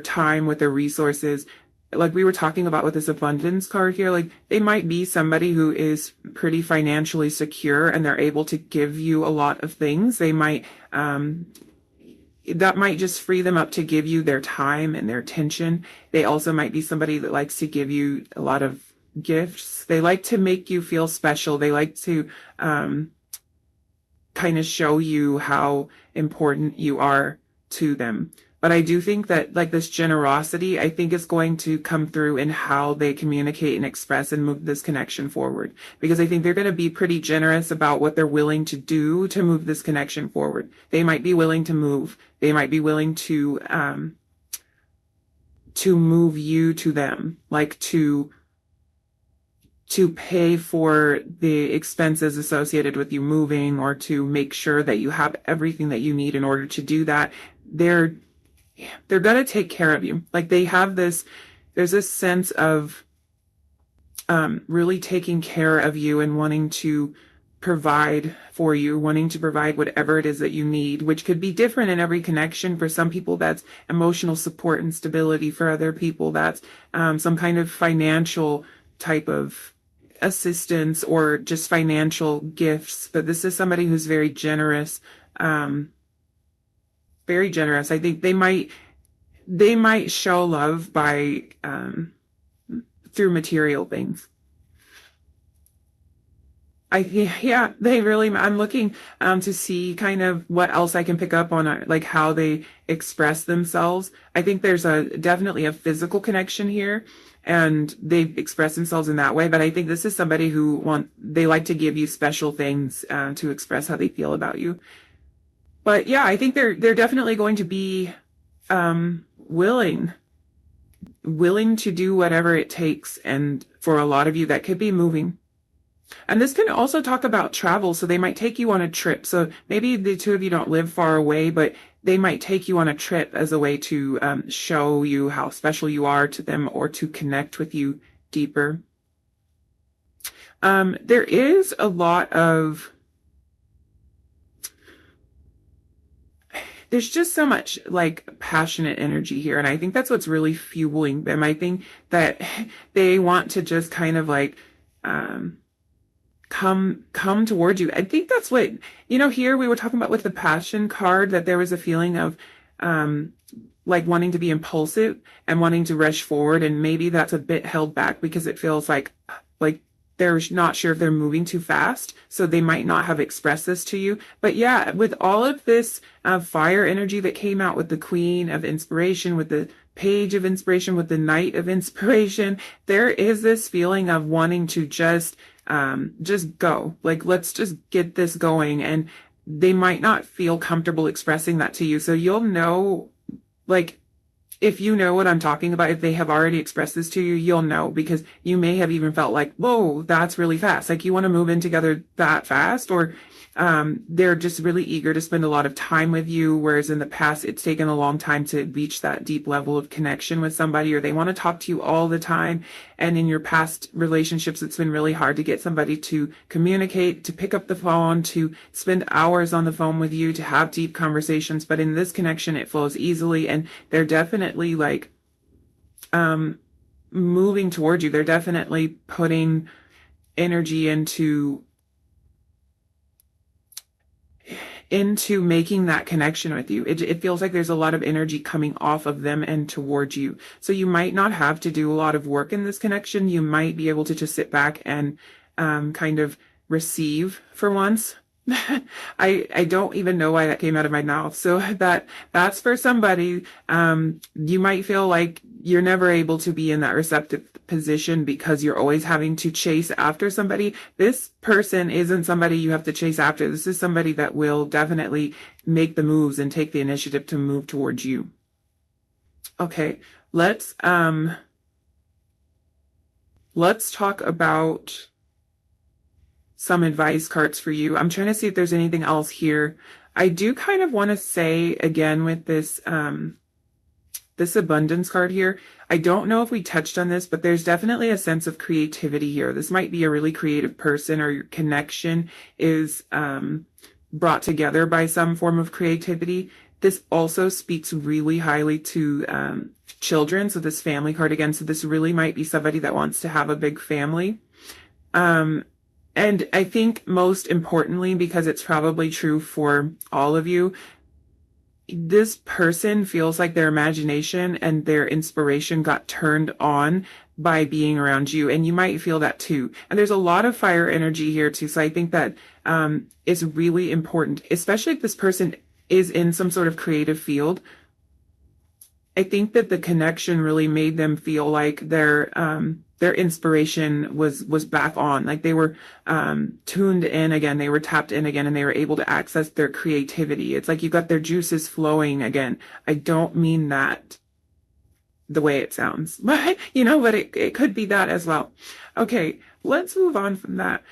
time, with their resources. Like we were talking about with this abundance card here, like they might be somebody who is pretty financially secure and they're able to give you a lot of things. They might that might just free them up to give you their time and their attention. They also might be somebody that likes to give you a lot of gifts. They like to make you feel special. They like to kind of show you how important you are to them. But I do think that like this generosity, I think is going to come through in how they communicate and express and move this connection forward. Because I think they're going to be pretty generous about what they're willing to do to move this connection forward. They might be willing to move. They might be willing to move you to them, like to pay for the expenses associated with you moving, or to make sure that you have everything that you need in order to do that. They're going to take care of you. Like they have there's this sense of really taking care of you and wanting to provide for you, wanting to provide whatever it is that you need, which could be different in every connection. For some people, that's emotional support and stability. For other people, that's some kind of financial type of assistance or just financial gifts. But this is somebody who's very generous. Very generous. I think they might show love by through material things. They really, I'm looking to see kind of what else I can pick up on, like how they express themselves. I think there's definitely a physical connection here, and they express themselves in that way. But I think this is somebody who they like to give you special things to express how they feel about you. But yeah, I think they're definitely going to be willing to do whatever it takes. And for a lot of you, that could be moving. And this can also talk about travel. So they might take you on a trip. So maybe the two of you don't live far away, but they might take you on a trip as a way to show you how special you are to them, or to connect with you deeper. There is a lot of there's just so much like passionate energy here. And I think that's what's really fueling them. I think that they want to just kind of like, come towards you. I think that's what, here we were talking about with the passion card, that there was a feeling of, like wanting to be impulsive and wanting to rush forward. And maybe that's a bit held back because it feels like they're not sure if they're moving too fast, so they might not have expressed this to you. But yeah, with all of this fire energy that came out with the Queen of Inspiration, with the Page of Inspiration, with the Knight of Inspiration, there is this feeling of wanting to just go. Like, let's just get this going. And they might not feel comfortable expressing that to you. So you'll know, like, if you know what I'm talking about, if they have already expressed this to you, you'll know, because you may have even felt like, whoa, that's really fast. Like, you want to move in together that fast, or they're just really eager to spend a lot of time with you. Whereas in the past, it's taken a long time to reach that deep level of connection with somebody, or they want to talk to you all the time. And in your past relationships, it's been really hard to get somebody to communicate, to pick up the phone, to spend hours on the phone with you, to have deep conversations. But in this connection, it flows easily, and they're definitely like moving towards you. They're definitely putting energy into making that connection with you. It feels like there's a lot of energy coming off of them and towards you. So you might not have to do a lot of work in this connection. You might be able to just sit back and kind of receive for once. I don't even know why that came out of my mouth. So that's for somebody. You might feel like you're never able to be in that receptive position because you're always having to chase after somebody. This person isn't somebody you have to chase after. This is somebody that will definitely make the moves and take the initiative to move towards you. Okay, let's talk about some advice cards for you. I'm trying to see if there's anything else here. I do kind of want to say again with this this abundance card here. I don't know if we touched on this, but there's definitely a sense of creativity here. This might be a really creative person, or your connection is brought together by some form of creativity. This also speaks really highly to children. So this family card again. So this really might be somebody that wants to have a big family. And I think most importantly, because it's probably true for all of you, this person feels like their imagination and their inspiration got turned on by being around you. And you might feel that too. And there's a lot of fire energy here too. So I think that is really important, especially if this person is in some sort of creative field. I think that the connection really made them feel like their inspiration was back on, like they were tuned in again, they were tapped in again, and they were able to access their creativity. It's like you got their juices flowing again. I don't mean that the way it sounds, but but it could be that as well. Okay, let's move on from that.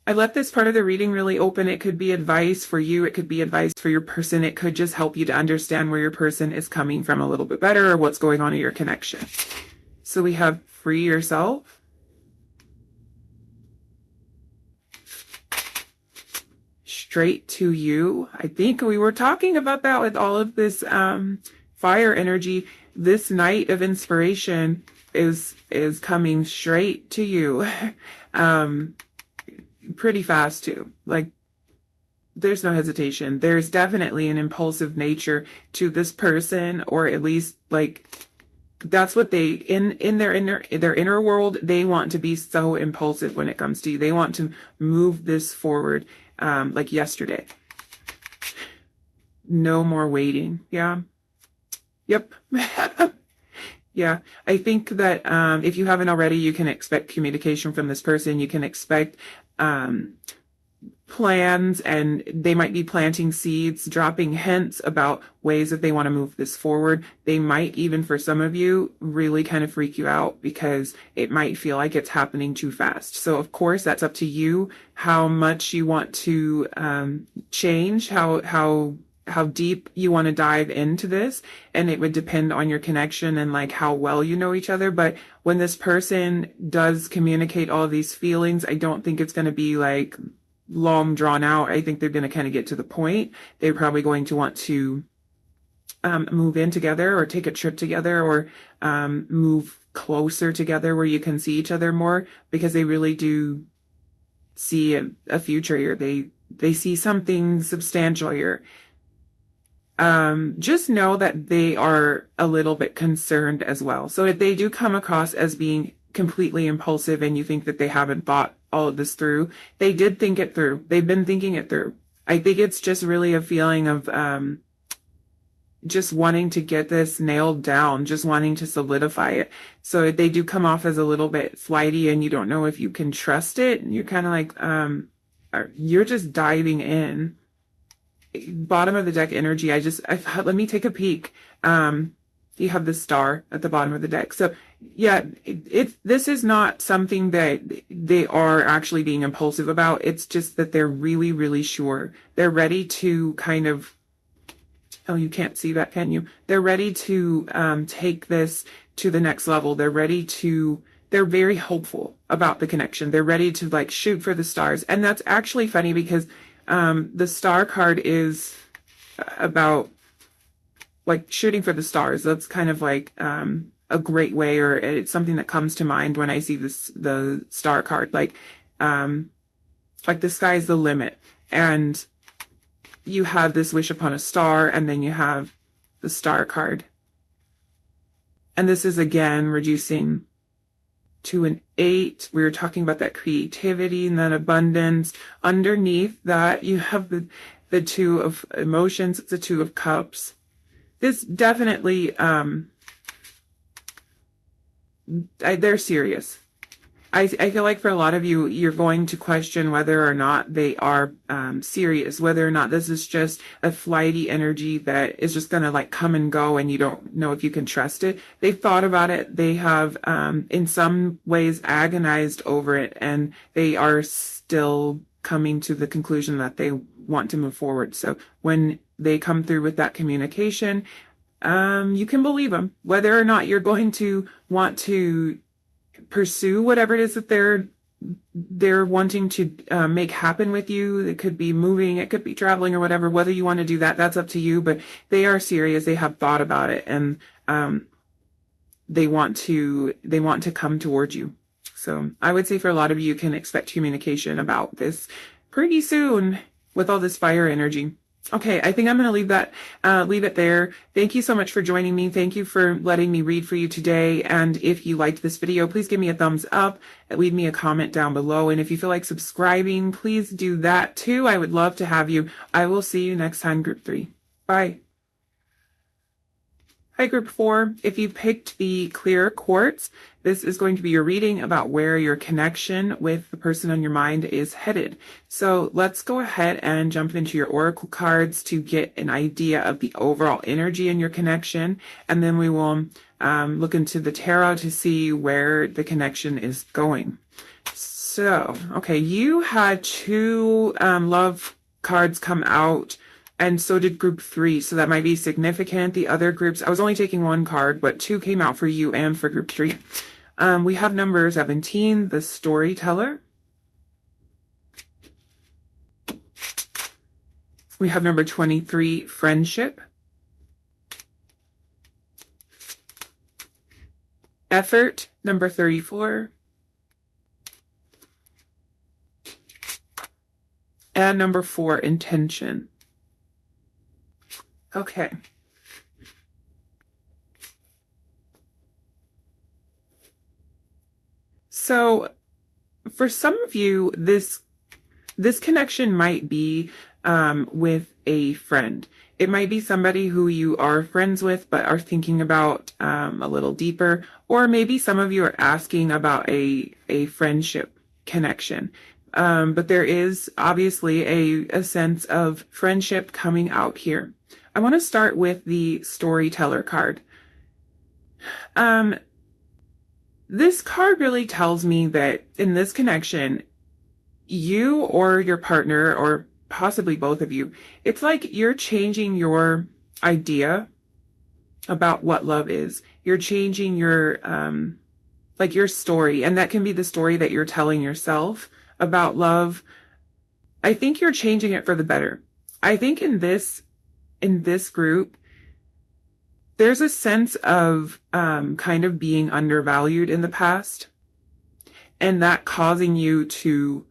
I left this part of the reading really open. It could be advice for you. It could be advice for your person. It could just help you to understand where your person is coming from a little bit better, or what's going on in your connection. So we have free yourself. Straight to you. I think we were talking about that with all of this fire energy. This night of inspiration is coming straight to you. Pretty fast too. Like there's no hesitation. There's definitely an impulsive nature to this person, or at least like that's what they in their inner world, they want to be so impulsive when it comes to you. They want to move this forward like yesterday. No more waiting. Yeah. Yep. Yeah, I think that if you haven't already, you can expect communication from this person. You can expect plans, and they might be planting seeds, dropping hints about ways that they want to move this forward. They might even, for some of you, really kind of freak you out because it might feel like it's happening too fast. So of course, that's up to you how much you want to change, how deep you want to dive into this, and it would depend on your connection and like how well you know each other. But when this person does communicate all these feelings, I don't think it's going to be like long drawn out. I think they're going to kind of get to the point. They're probably going to want to move in together, or take a trip together, or move closer together where you can see each other more, because they really do see a future here. They see something substantial here. Just know that they are a little bit concerned as well. So if they do come across as being completely impulsive and you think that they haven't thought all of this through, they did think it through. They've been thinking it through. I think it's just really a feeling of just wanting to get this nailed down, just wanting to solidify it. So if they do come off as a little bit flighty and you don't know if you can trust it, and you're kind of like, you're just diving in. Bottom of the deck energy, let me take a peek. You have the star at the bottom of the deck. So yeah, this is not something that they are actually being impulsive about. It's just that they're really, really sure. They're ready to kind of, oh, you can't see that, can you? They're ready to take this to the next level. They're very hopeful about the connection. They're ready to like shoot for the stars. And that's actually funny because the star card is about like shooting for the stars. That's kind of like a great way, or it's something that comes to mind when I see the star card. Like the sky's the limit, and you have this wish upon a star, and then you have the star card. And this is again reducing to an 8. We were talking about that creativity and that abundance. Underneath that, you have the Two of Emotions. It's the Two of Cups. This definitely, they're serious. I feel like for a lot of you, you're going to question whether or not they are serious, whether or not this is just a flighty energy that is just going to like come and go and you don't know if you can trust it. They've thought about it. They have, in some ways, agonized over it, and they are still coming to the conclusion that they want to move forward. So when they come through with that communication, you can believe them. Whether or not you're going to want to pursue whatever it is that they're wanting to make happen with you. It could be moving, it could be traveling or whatever. Whether you want to do that, that's up to you, but they are serious. They have thought about it, and they want to come towards you. So I would say for a lot of you, you can expect communication about this pretty soon with all this fire energy. Okay, I think I'm going to leave it there. Thank you so much for joining me. Thank you for letting me read for you today. And if you liked this video, please give me a thumbs up, leave me a comment down below. And if you feel like subscribing, please do that too. I would love to have you. I will see you next time, Group 3. Bye. Hi, Group 4. If you picked the clear quartz, this is going to be your reading about where your connection with the person on your mind is headed. So let's go ahead and jump into your oracle cards to get an idea of the overall energy in your connection. And then we will look into the tarot to see where the connection is going. So, okay, you had 2 love cards come out, and so did Group 3, so that might be significant. The other groups, I was only taking 1 card, but 2 came out for you and for Group 3. We have number 17, the Storyteller. We have number 23, Friendship. Effort, number 34. And number 4, Intention. Okay. So for some of you, this connection might be with a friend. It might be somebody who you are friends with but are thinking about a little deeper, or maybe some of you are asking about a friendship connection. But there is obviously a sense of friendship coming out here. I want to start with the Storyteller card. This card really tells me that in this connection, you or your partner, or possibly both of you, it's like you're changing your idea about what love is. You're changing your, like your story, and that can be the story that you're telling yourself about love. I think you're changing it for the better. I think in this group, there's a sense of kind of being undervalued in the past, and that causing you to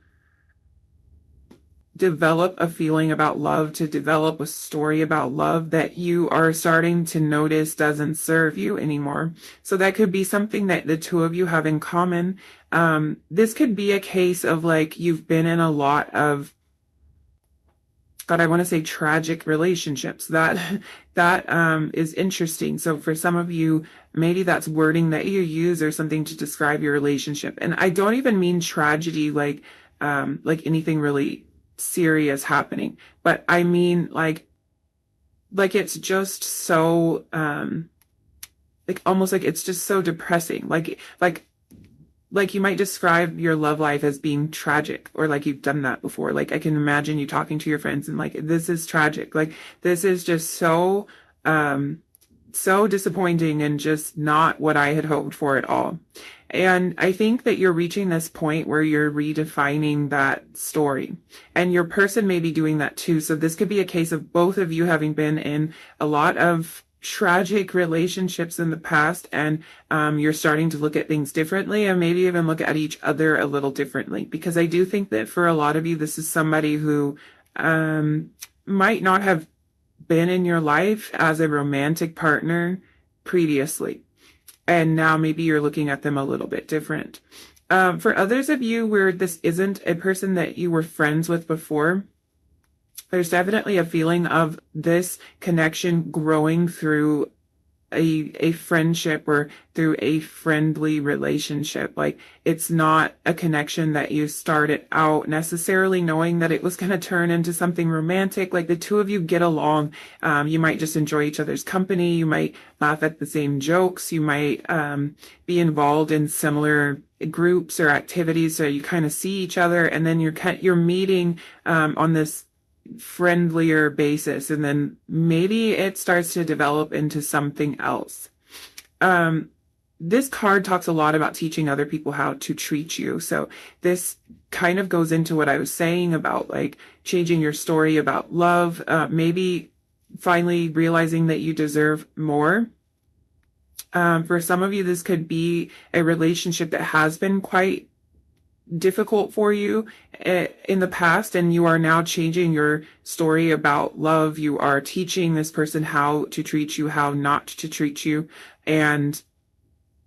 develop a feeling about love, to develop a story about love that you are starting to notice doesn't serve you anymore. So that could be something that the two of you have in common. This could be a case of like you've been in a lot of, God, I want to say tragic relationships. That is interesting. So for some of you, maybe that's wording that you use or something to describe your relationship. And I don't even mean tragedy like anything really serious happening, but I mean like it's just so like almost like it's just so depressing. Like you might describe your love life as being tragic, or like you've done that before. Like I can imagine you talking to your friends and like, this is tragic. Like this is just so disappointing and just not what I had hoped for at all. And I think that you're reaching this point where you're redefining that story, and your person may be doing that too. So this could be a case of both of you having been in a lot of tragic relationships in the past, and you're starting to look at things differently, and maybe even look at each other a little differently. Because I do think that for a lot of you, this is somebody who might not have been in your life as a romantic partner previously. and now maybe you're looking at them a little bit different. For others of you where this isn't a person that you were friends with before, there's definitely a feeling of this connection growing through a friendship or through a friendly relationship. Like, it's not a connection that you started out necessarily knowing that it was going to turn into something romantic. Like, the two of you get along. You might just enjoy each other's company. You might laugh at the same jokes. You might be involved in similar groups or activities, so you kind of see each other, and then you're meeting on this friendlier basis, and then maybe it starts to develop into something else. This card talks a lot about teaching other people how to treat you. So this kind of goes into what I was saying about like changing your story about love, maybe finally realizing that you deserve more. For some of you, this could be a relationship that has been quite difficult for you in the past, and you are now changing your story about love. You are teaching this person how to treat you, how not to treat you, and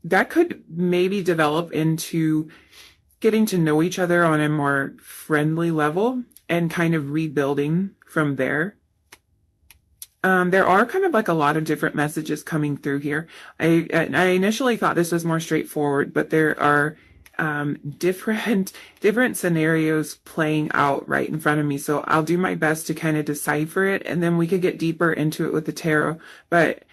that could maybe develop into getting to know each other on a more friendly level and kind of rebuilding from there. There are kind of like a lot of different messages coming through here. I initially thought this was more straightforward, but there are different scenarios playing out right in front of me. So I'll do my best to kind of decipher it, and then we could get deeper into it with the tarot. But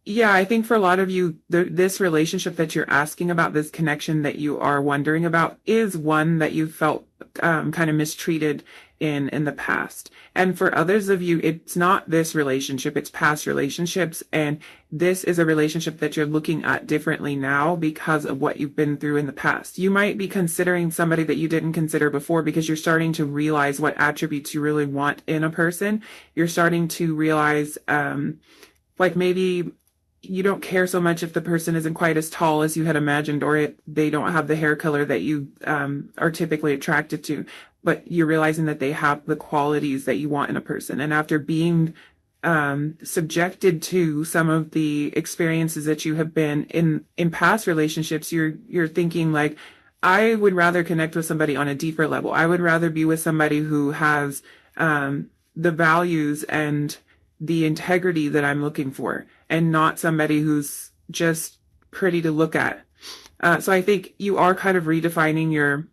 yeah, I think for a lot of you, this relationship that you're asking about, this connection that you are wondering about, is one that you felt kind of mistreated in the past. And for others of you, it's not this relationship, it's past relationships. And this is a relationship that you're looking at differently now because of what you've been through in the past. You might be considering somebody that you didn't consider before because you're starting to realize what attributes you really want in a person. You're starting to realize, like maybe you don't care so much if the person isn't quite as tall as you had imagined, or they don't have the hair color that you are typically attracted to, but you're realizing that they have the qualities that you want in a person. And after being subjected to some of the experiences that you have been in past relationships, you're thinking like, I would rather connect with somebody on a deeper level. I would rather be with somebody who has the values and the integrity that I'm looking for, and not somebody who's just pretty to look at. So I think you are kind of redefining your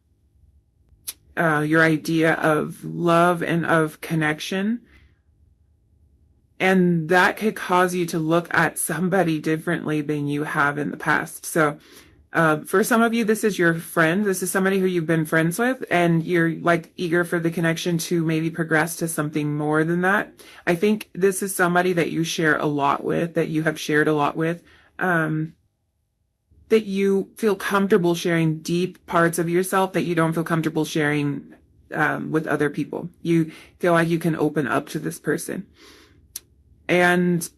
idea of love and of connection. And that could cause you to look at somebody differently than you have in the past. So for some of you, this is your friend. This is somebody who you've been friends with, and you're like eager for the connection to maybe progress to something more than that. I think this is somebody that you share a lot with, that you have shared a lot with, that you feel comfortable sharing deep parts of yourself that you don't feel comfortable sharing with other people. You feel like you can open up to this person. And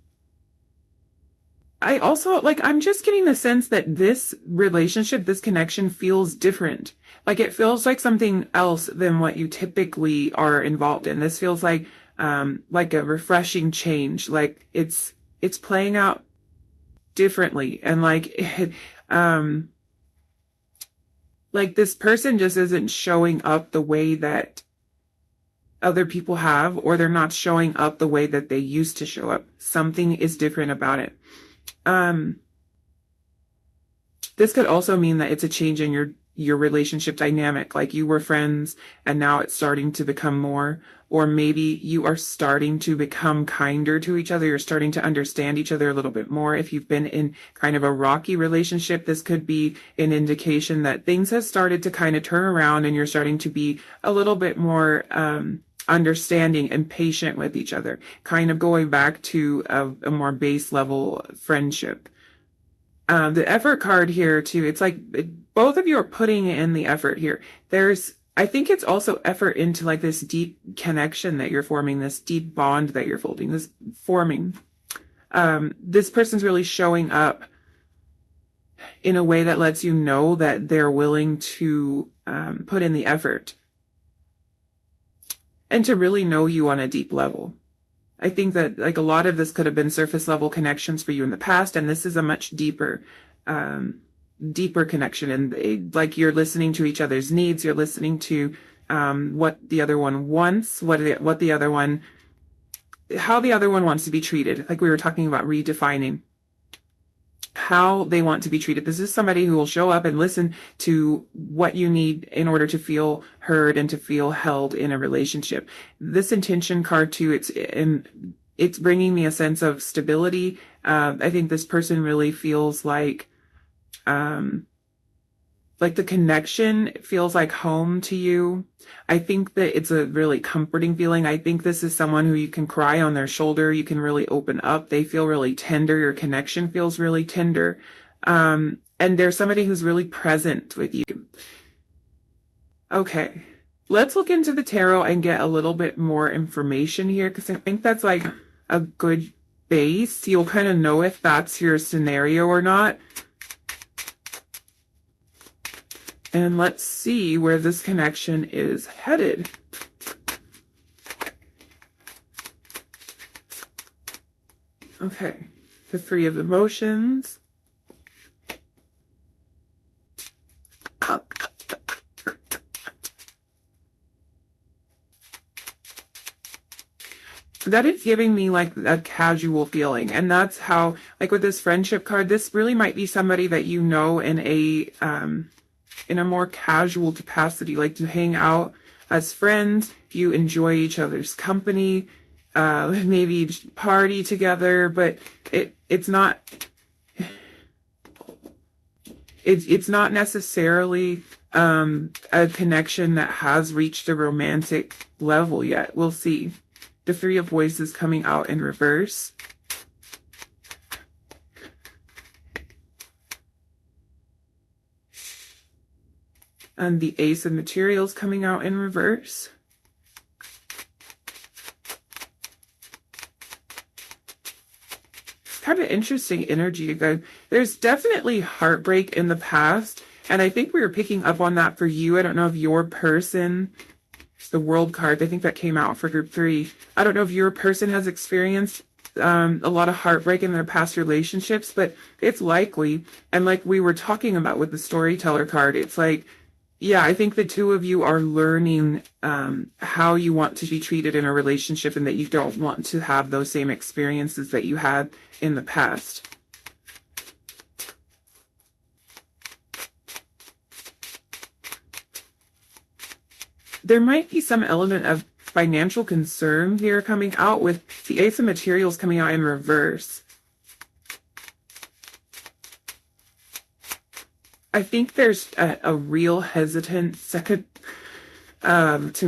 I also, like, I'm just getting the sense that this relationship, this connection feels different. Like, it feels like something else than what you typically are involved in. This feels like a refreshing change. Like, it's playing out differently. And like this person just isn't showing up the way that other people have, or they're not showing up the way that they used to show up. Something is different about it. This could also mean that it's a change in your relationship dynamic. Like, you were friends and now it's starting to become more, or maybe you are starting to become kinder to each other. You're starting to understand each other a little bit more. If you've been in kind of a rocky relationship, this could be an indication that things have started to kind of turn around and you're starting to be a little bit more, understanding and patient with each other, kind of going back to a more base level friendship. The effort card here too, it's like both of you are putting in the effort here. I think it's also effort into like this deep connection that you're forming, this deep bond that you're forming. This person's really showing up in a way that lets you know that they're willing to put in the effort and to really know you on a deep level. I think that like a lot of this could have been surface level connections for you in the past, and this is a much deeper connection. And like you're listening to each other's needs, you're listening to what the other one wants, what the other one, how the other one wants to be treated. Like we were talking about redefining how they want to be treated. This is somebody who will show up and listen to what you need in order to feel heard and to feel held in a relationship. This intention card too, it's bringing me a sense of stability. I think this person really feels like the connection feels like home to you. I think that it's a really comforting feeling. I think this is someone who you can cry on their shoulder. You can really open up. They feel really tender. Your connection feels really tender. And there's somebody who's really present with you. Okay, let's look into the tarot and get a little bit more information here, because I think that's like a good base. You'll kind of know if that's your scenario or not. And let's see where this connection is headed. Okay, the Three of Emotions. That is giving me like a casual feeling. And that's how, like with this friendship card, this really might be somebody that you know in a more casual capacity, like to hang out as friends. You enjoy each other's company, maybe party together, but it's not necessarily a connection that has reached a romantic level yet. We'll see. The Three of Voices coming out in reverse. And the Ace of Materials coming out in reverse. It's kind of interesting energy again. There's definitely heartbreak in the past, and I think we were picking up on that for you. I don't know if your person, the World card, I think that came out for group 3. I don't know if your person has experienced a lot of heartbreak in their past relationships, but it's likely. And like we were talking about with the Storyteller card, it's like, yeah, I think the two of you are learning how you want to be treated in a relationship, and that you don't want to have those same experiences that you had in the past. There might be some element of financial concern here coming out with the Ace of Materials coming out in reverse. I think there's a real hesitance to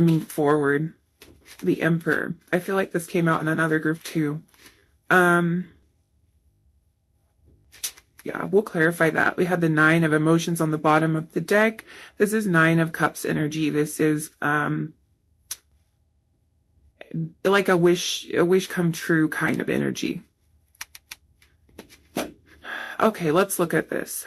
move forward. The Emperor. I feel like this came out in another group too. Yeah, we'll clarify that. We had the Nine of Emotions on the bottom of the deck. This is Nine of Cups energy. This is like a wish come true kind of energy. Okay, let's look at this.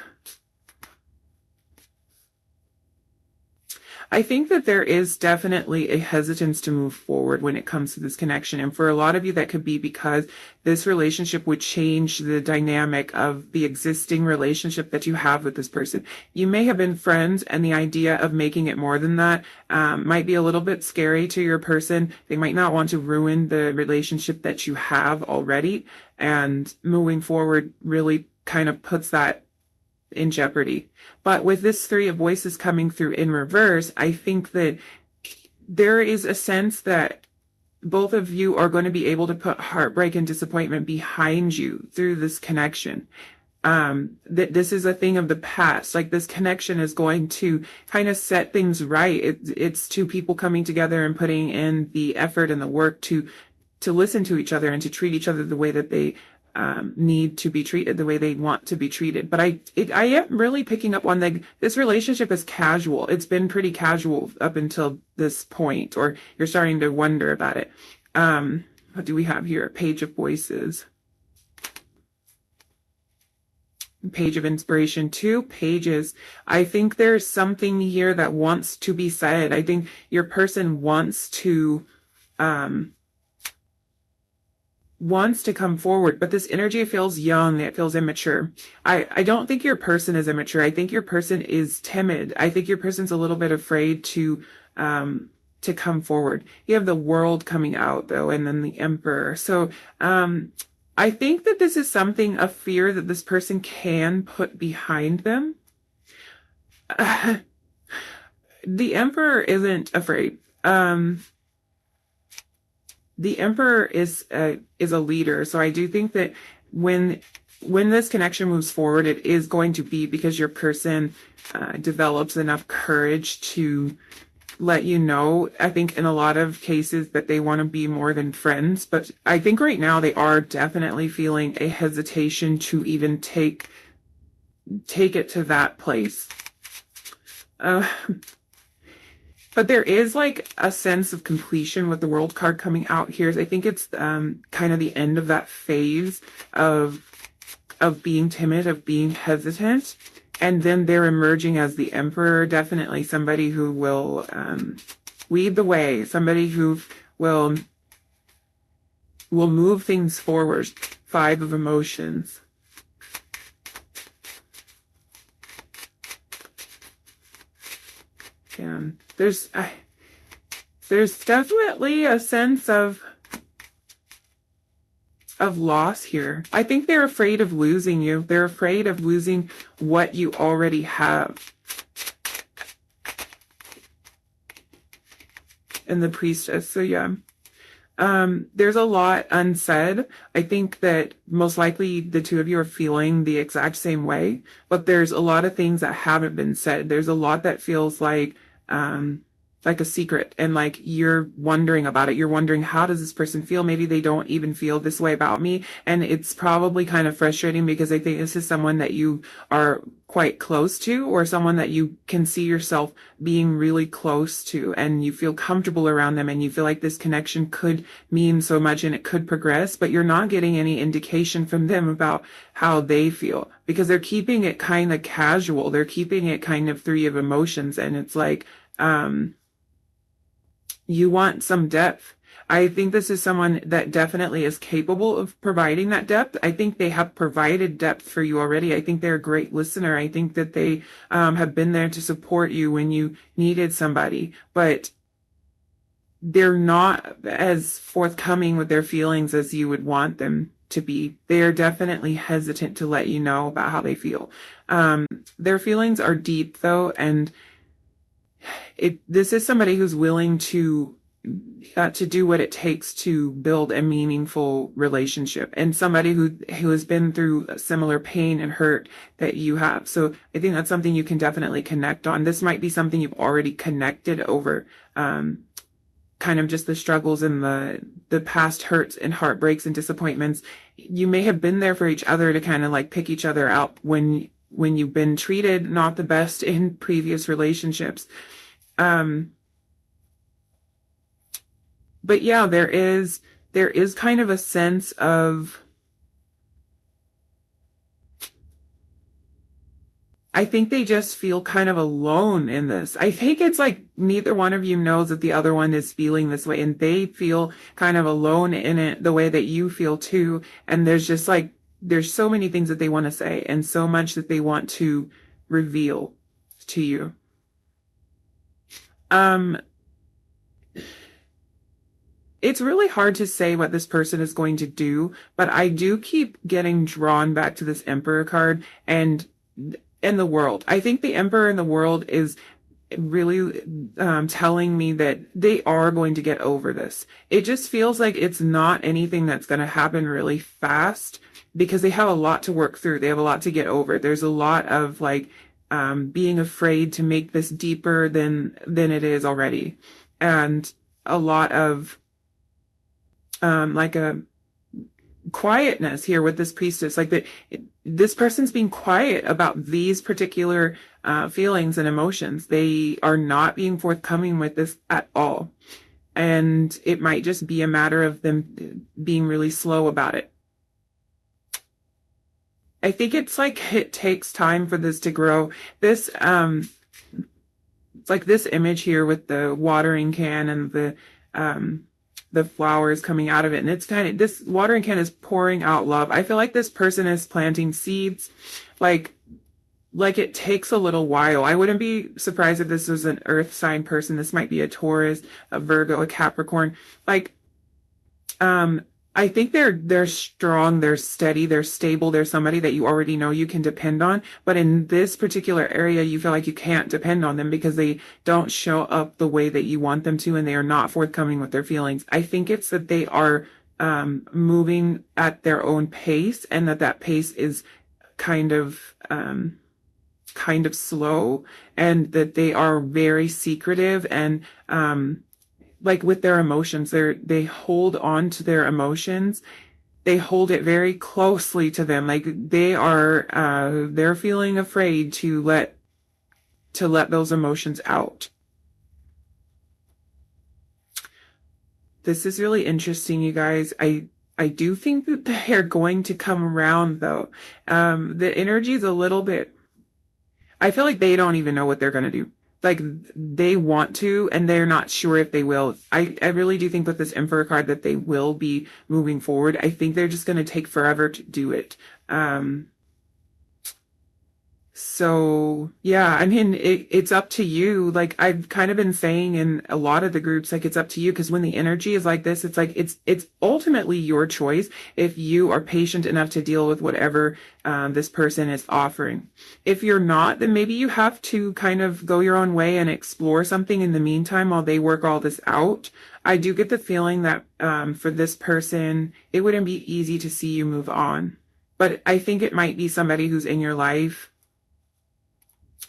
I think that there is definitely a hesitance to move forward when it comes to this connection. And for a lot of you, that could be because this relationship would change the dynamic of the existing relationship that you have with this person. You may have been friends, and the idea of making it more than that might be a little bit scary to your person. They might not want to ruin the relationship that you have already. And moving forward really kind of puts that in jeopardy. But with this Three of Voices coming through in reverse, I think that there is a sense that both of you are going to be able to put heartbreak and disappointment behind you through this connection. That this is a thing of the past. Like this connection is going to kind of set things right. It's two people coming together and putting in the effort and the work to listen to each other and to treat each other the way that they need to be treated, the way they want to be treated. But I am really picking up on this relationship is casual. It's been pretty casual up until this point, or you're starting to wonder about it. What do we have here? Page of Voices. Page of Inspiration, 2 pages. I think there's something here that wants to be said. I think your person wants to wants to come forward, but this energy feels young, it feels immature. I don't think your person is immature. I think your person is timid. I think your person's a little bit afraid to come forward. You have the World coming out though, and then the Emperor. So I think that this is something, a fear that this person can put behind them. The Emperor isn't afraid. The Emperor is a leader. So I do think that when this connection moves forward, it is going to be because your person develops enough courage to let you know. I think in a lot of cases that they want to be more than friends, but I think right now they are definitely feeling a hesitation to even take it to that place. But there is like a sense of completion with the World card coming out here. I think it's kind of the end of that phase of being timid, of being hesitant. And then they're emerging as the Emperor, definitely somebody who will lead the way, somebody who will move things forward. 5 of Emotions. And there's definitely a sense of loss here. I think they're afraid of losing you. They're afraid of losing what you already have. And the Priestess. So yeah. There's a lot unsaid. I think that most likely the two of you are feeling the exact same way, but there's a lot of things that haven't been said. There's a lot that feels like a secret, and like you're wondering about it. You're wondering, how does this person feel? Maybe they don't even feel this way about me. And it's probably kind of frustrating because I think this is someone that you are quite close to, or someone that you can see yourself being really close to, and you feel comfortable around them, and you feel like this connection could mean so much and it could progress, but you're not getting any indication from them about how they feel, because they're keeping it kind of casual. They're keeping it kind of 3 of Emotions, and it's like, you want some depth. I think this is someone that definitely is capable of providing that depth. I think they have provided depth for you already. I think they're a great listener. I think that they have been there to support you when you needed somebody, but they're not as forthcoming with their feelings as you would want them to be. They are definitely hesitant to let you know about how they feel. Their feelings are deep though, and this is somebody who's willing to do what it takes to build a meaningful relationship, and somebody who has been through similar pain and hurt that you have. So I think that's something you can definitely connect on. This might be something you've already connected over, kind of just the struggles and the past hurts and heartbreaks and disappointments. You may have been there for each other to kind of like pick each other out when you've been treated not the best in previous relationships. But yeah, there is kind of a sense of, I think they just feel kind of alone in this. I think it's like neither one of you knows that the other one is feeling this way, and they feel kind of alone in it the way that you feel too. And there's just like, there's so many things that they want to say and so much that they want to reveal to you. It's really hard to say what this person is going to do, but I do keep getting drawn back to this Emperor card and the World. I think the Emperor and the World is really telling me that they are going to get over this. It just feels like it's not anything that's going to happen really fast, because they have a lot to work through. They have a lot to get over. There's a lot of like being afraid to make this deeper than it is already, and a lot of like a quietness here with this Priestess. Like that, this person's being quiet about these particular feelings and emotions. They are not being forthcoming with this at all, and it might just be a matter of them being really slow about it. I think it's like it takes time for this to grow. This it's like this image here with the watering can and the the flowers coming out of it. And it's kind of, this watering can is pouring out love. I feel like this person is planting seeds, like it takes a little while. I wouldn't be surprised if this was an earth sign person. This might be a Taurus, a Virgo, a Capricorn. Like, I think they're strong, they're steady, they're stable, they're somebody that you already know you can depend on. But in this particular area, you feel like you can't depend on them because they don't show up the way that you want them to, and they are not forthcoming with their feelings. I think it's that they are moving at their own pace, and that pace is kind of slow, and that they are very secretive and like with their emotions, they hold on to their emotions. They hold it very closely to them. Like they're feeling afraid to let those emotions out. This is really interesting, you guys. I do think that they're going to come around though. The energy is a little bit, I feel like they don't even know what they're going to do. Like they want to, and they're not sure if they will. I really do think with this Emperor card that they will be moving forward. I think they're just going to take forever to do it. So yeah, I mean, it's up to you. Like I've kind of been saying in a lot of the groups, like it's up to you, because when the energy is like this, it's like it's ultimately your choice if you are patient enough to deal with whatever this person is offering. If you're not, then maybe you have to kind of go your own way and explore something in the meantime while they work all this out. I do get the feeling that for this person, it wouldn't be easy to see you move on. But I think it might be somebody who's in your life.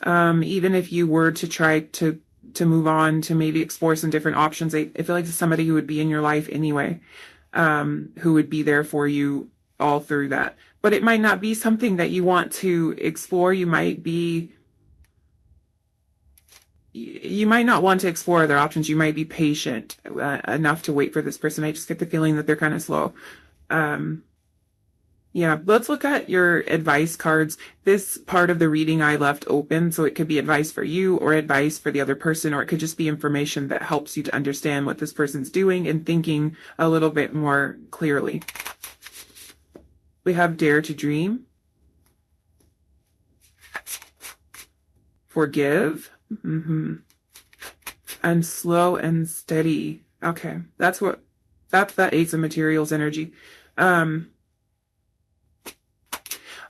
Even if you were to try to move on, to maybe explore some different options, I feel like it's somebody who would be in your life anyway, who would be there for you all through that. But it might not be something that you want to explore. You might not want to explore other options. You might be patient enough to wait for this person. I just get the feeling that they're kind of slow. Yeah, let's look at your advice cards. This part of the reading I left open, so it could be advice for you or advice for the other person, or it could just be information that helps you to understand what this person's doing and thinking a little bit more clearly. We have Dare to Dream, Forgive, and Slow and Steady. Okay, that's that Ace of Materials energy.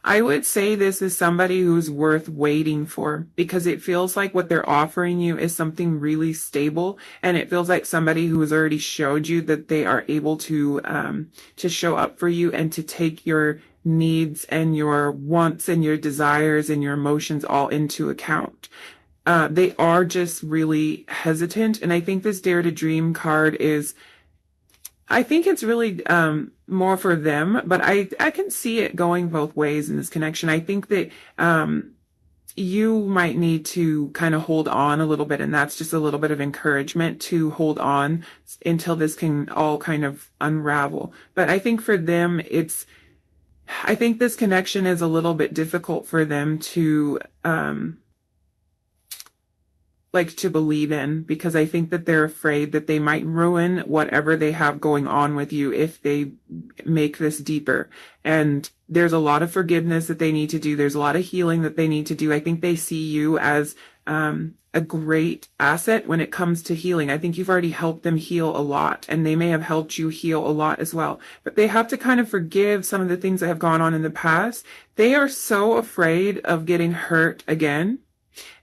I would say this is somebody who's worth waiting for, because it feels like what they're offering you is something really stable, and it feels like somebody who has already showed you that they are able to show up for you and to take your needs and your wants and your desires and your emotions all into account. They are just really hesitant, and I think this Dare to Dream card is, I think it's really more for them, but I can see it going both ways in this connection. I think that you might need to kind of hold on a little bit, and that's just a little bit of encouragement to hold on until this can all kind of unravel. But I think for them, I think this connection is a little bit difficult for them to to believe in, because I think that they're afraid that they might ruin whatever they have going on with you if they make this deeper. And there's a lot of forgiveness that they need to do. There's a lot of healing that they need to do. I think they see you as a great asset when it comes to healing. I think you've already helped them heal a lot, and they may have helped you heal a lot as well. But they have to kind of forgive some of the things that have gone on in the past. They are so afraid of getting hurt again.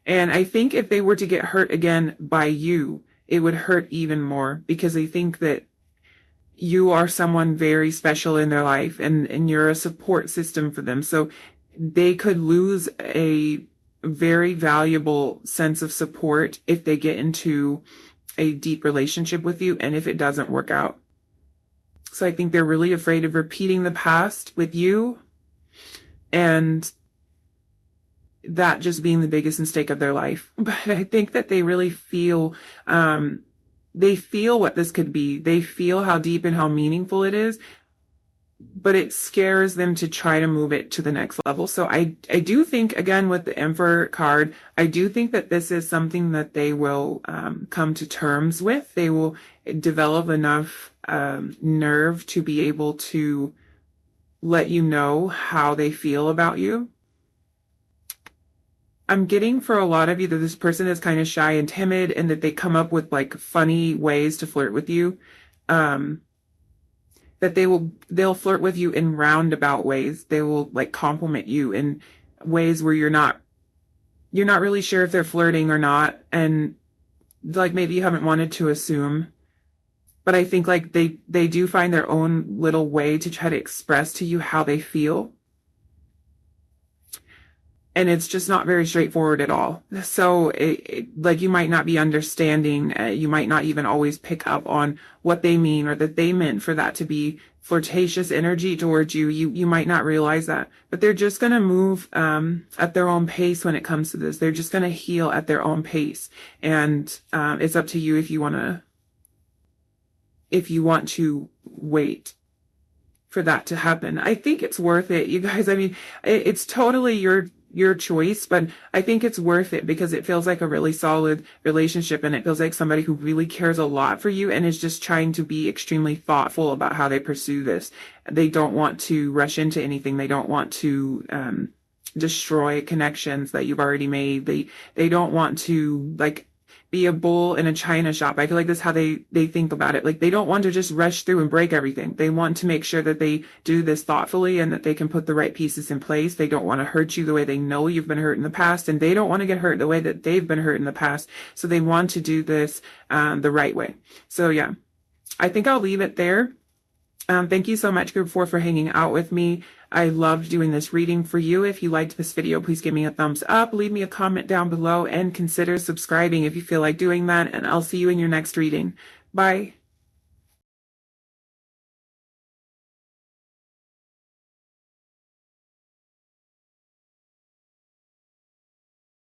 And I think if they were to get hurt again by you, it would hurt even more, because they think that you are someone very special in their life, and you're a support system for them. So they could lose a very valuable sense of support if they get into a deep relationship with you, and if it doesn't work out. So I think they're really afraid of repeating the past with you, and that just being the biggest mistake of their life. But I think that they really feel, they feel what this could be. They feel how deep and how meaningful it is, but it scares them to try to move it to the next level. So I do think, again, with the Emperor card, I do think that this is something that they will come to terms with. They will develop enough nerve to be able to let you know how they feel about you. I'm getting for a lot of you that this person is kind of shy and timid, and that they come up with like funny ways to flirt with you. That they'll flirt with you in roundabout ways. They will like compliment you in ways where you're not really sure if they're flirting or not, and like maybe you haven't wanted to assume. But I think like they do find their own little way to try to express to you how they feel. And it's just not very straightforward at all. So like you might not be understanding, you might not even always pick up on what they mean, or that they meant for that to be flirtatious energy towards you. You might not realize that, but they're just going to move at their own pace when it comes to this. They're just going to heal at their own pace. And it's up to you if you want to wait for that to happen. I think it's worth it, you guys. I mean, it's totally your choice, but I think it's worth it because it feels like a really solid relationship, and it feels like somebody who really cares a lot for you and is just trying to be extremely thoughtful about how they pursue this. They don't want to rush into anything. They don't want to destroy connections that you've already made. They don't want to like be a bull in a china shop. I feel like that's how they think about it. Like they don't want to just rush through and break everything. They want to make sure that they do this thoughtfully and that they can put the right pieces in place. They don't want to hurt you the way they know you've been hurt in the past, and they don't want to get hurt the way that they've been hurt in the past. So they want to do this the right way. So yeah, I think I'll leave it there. Thank you so much, Group 4, for hanging out with me. I loved doing this reading for you. If you liked this video, please give me a thumbs up, leave me a comment down below, and consider subscribing if you feel like doing that. And I'll see you in your next reading. Bye.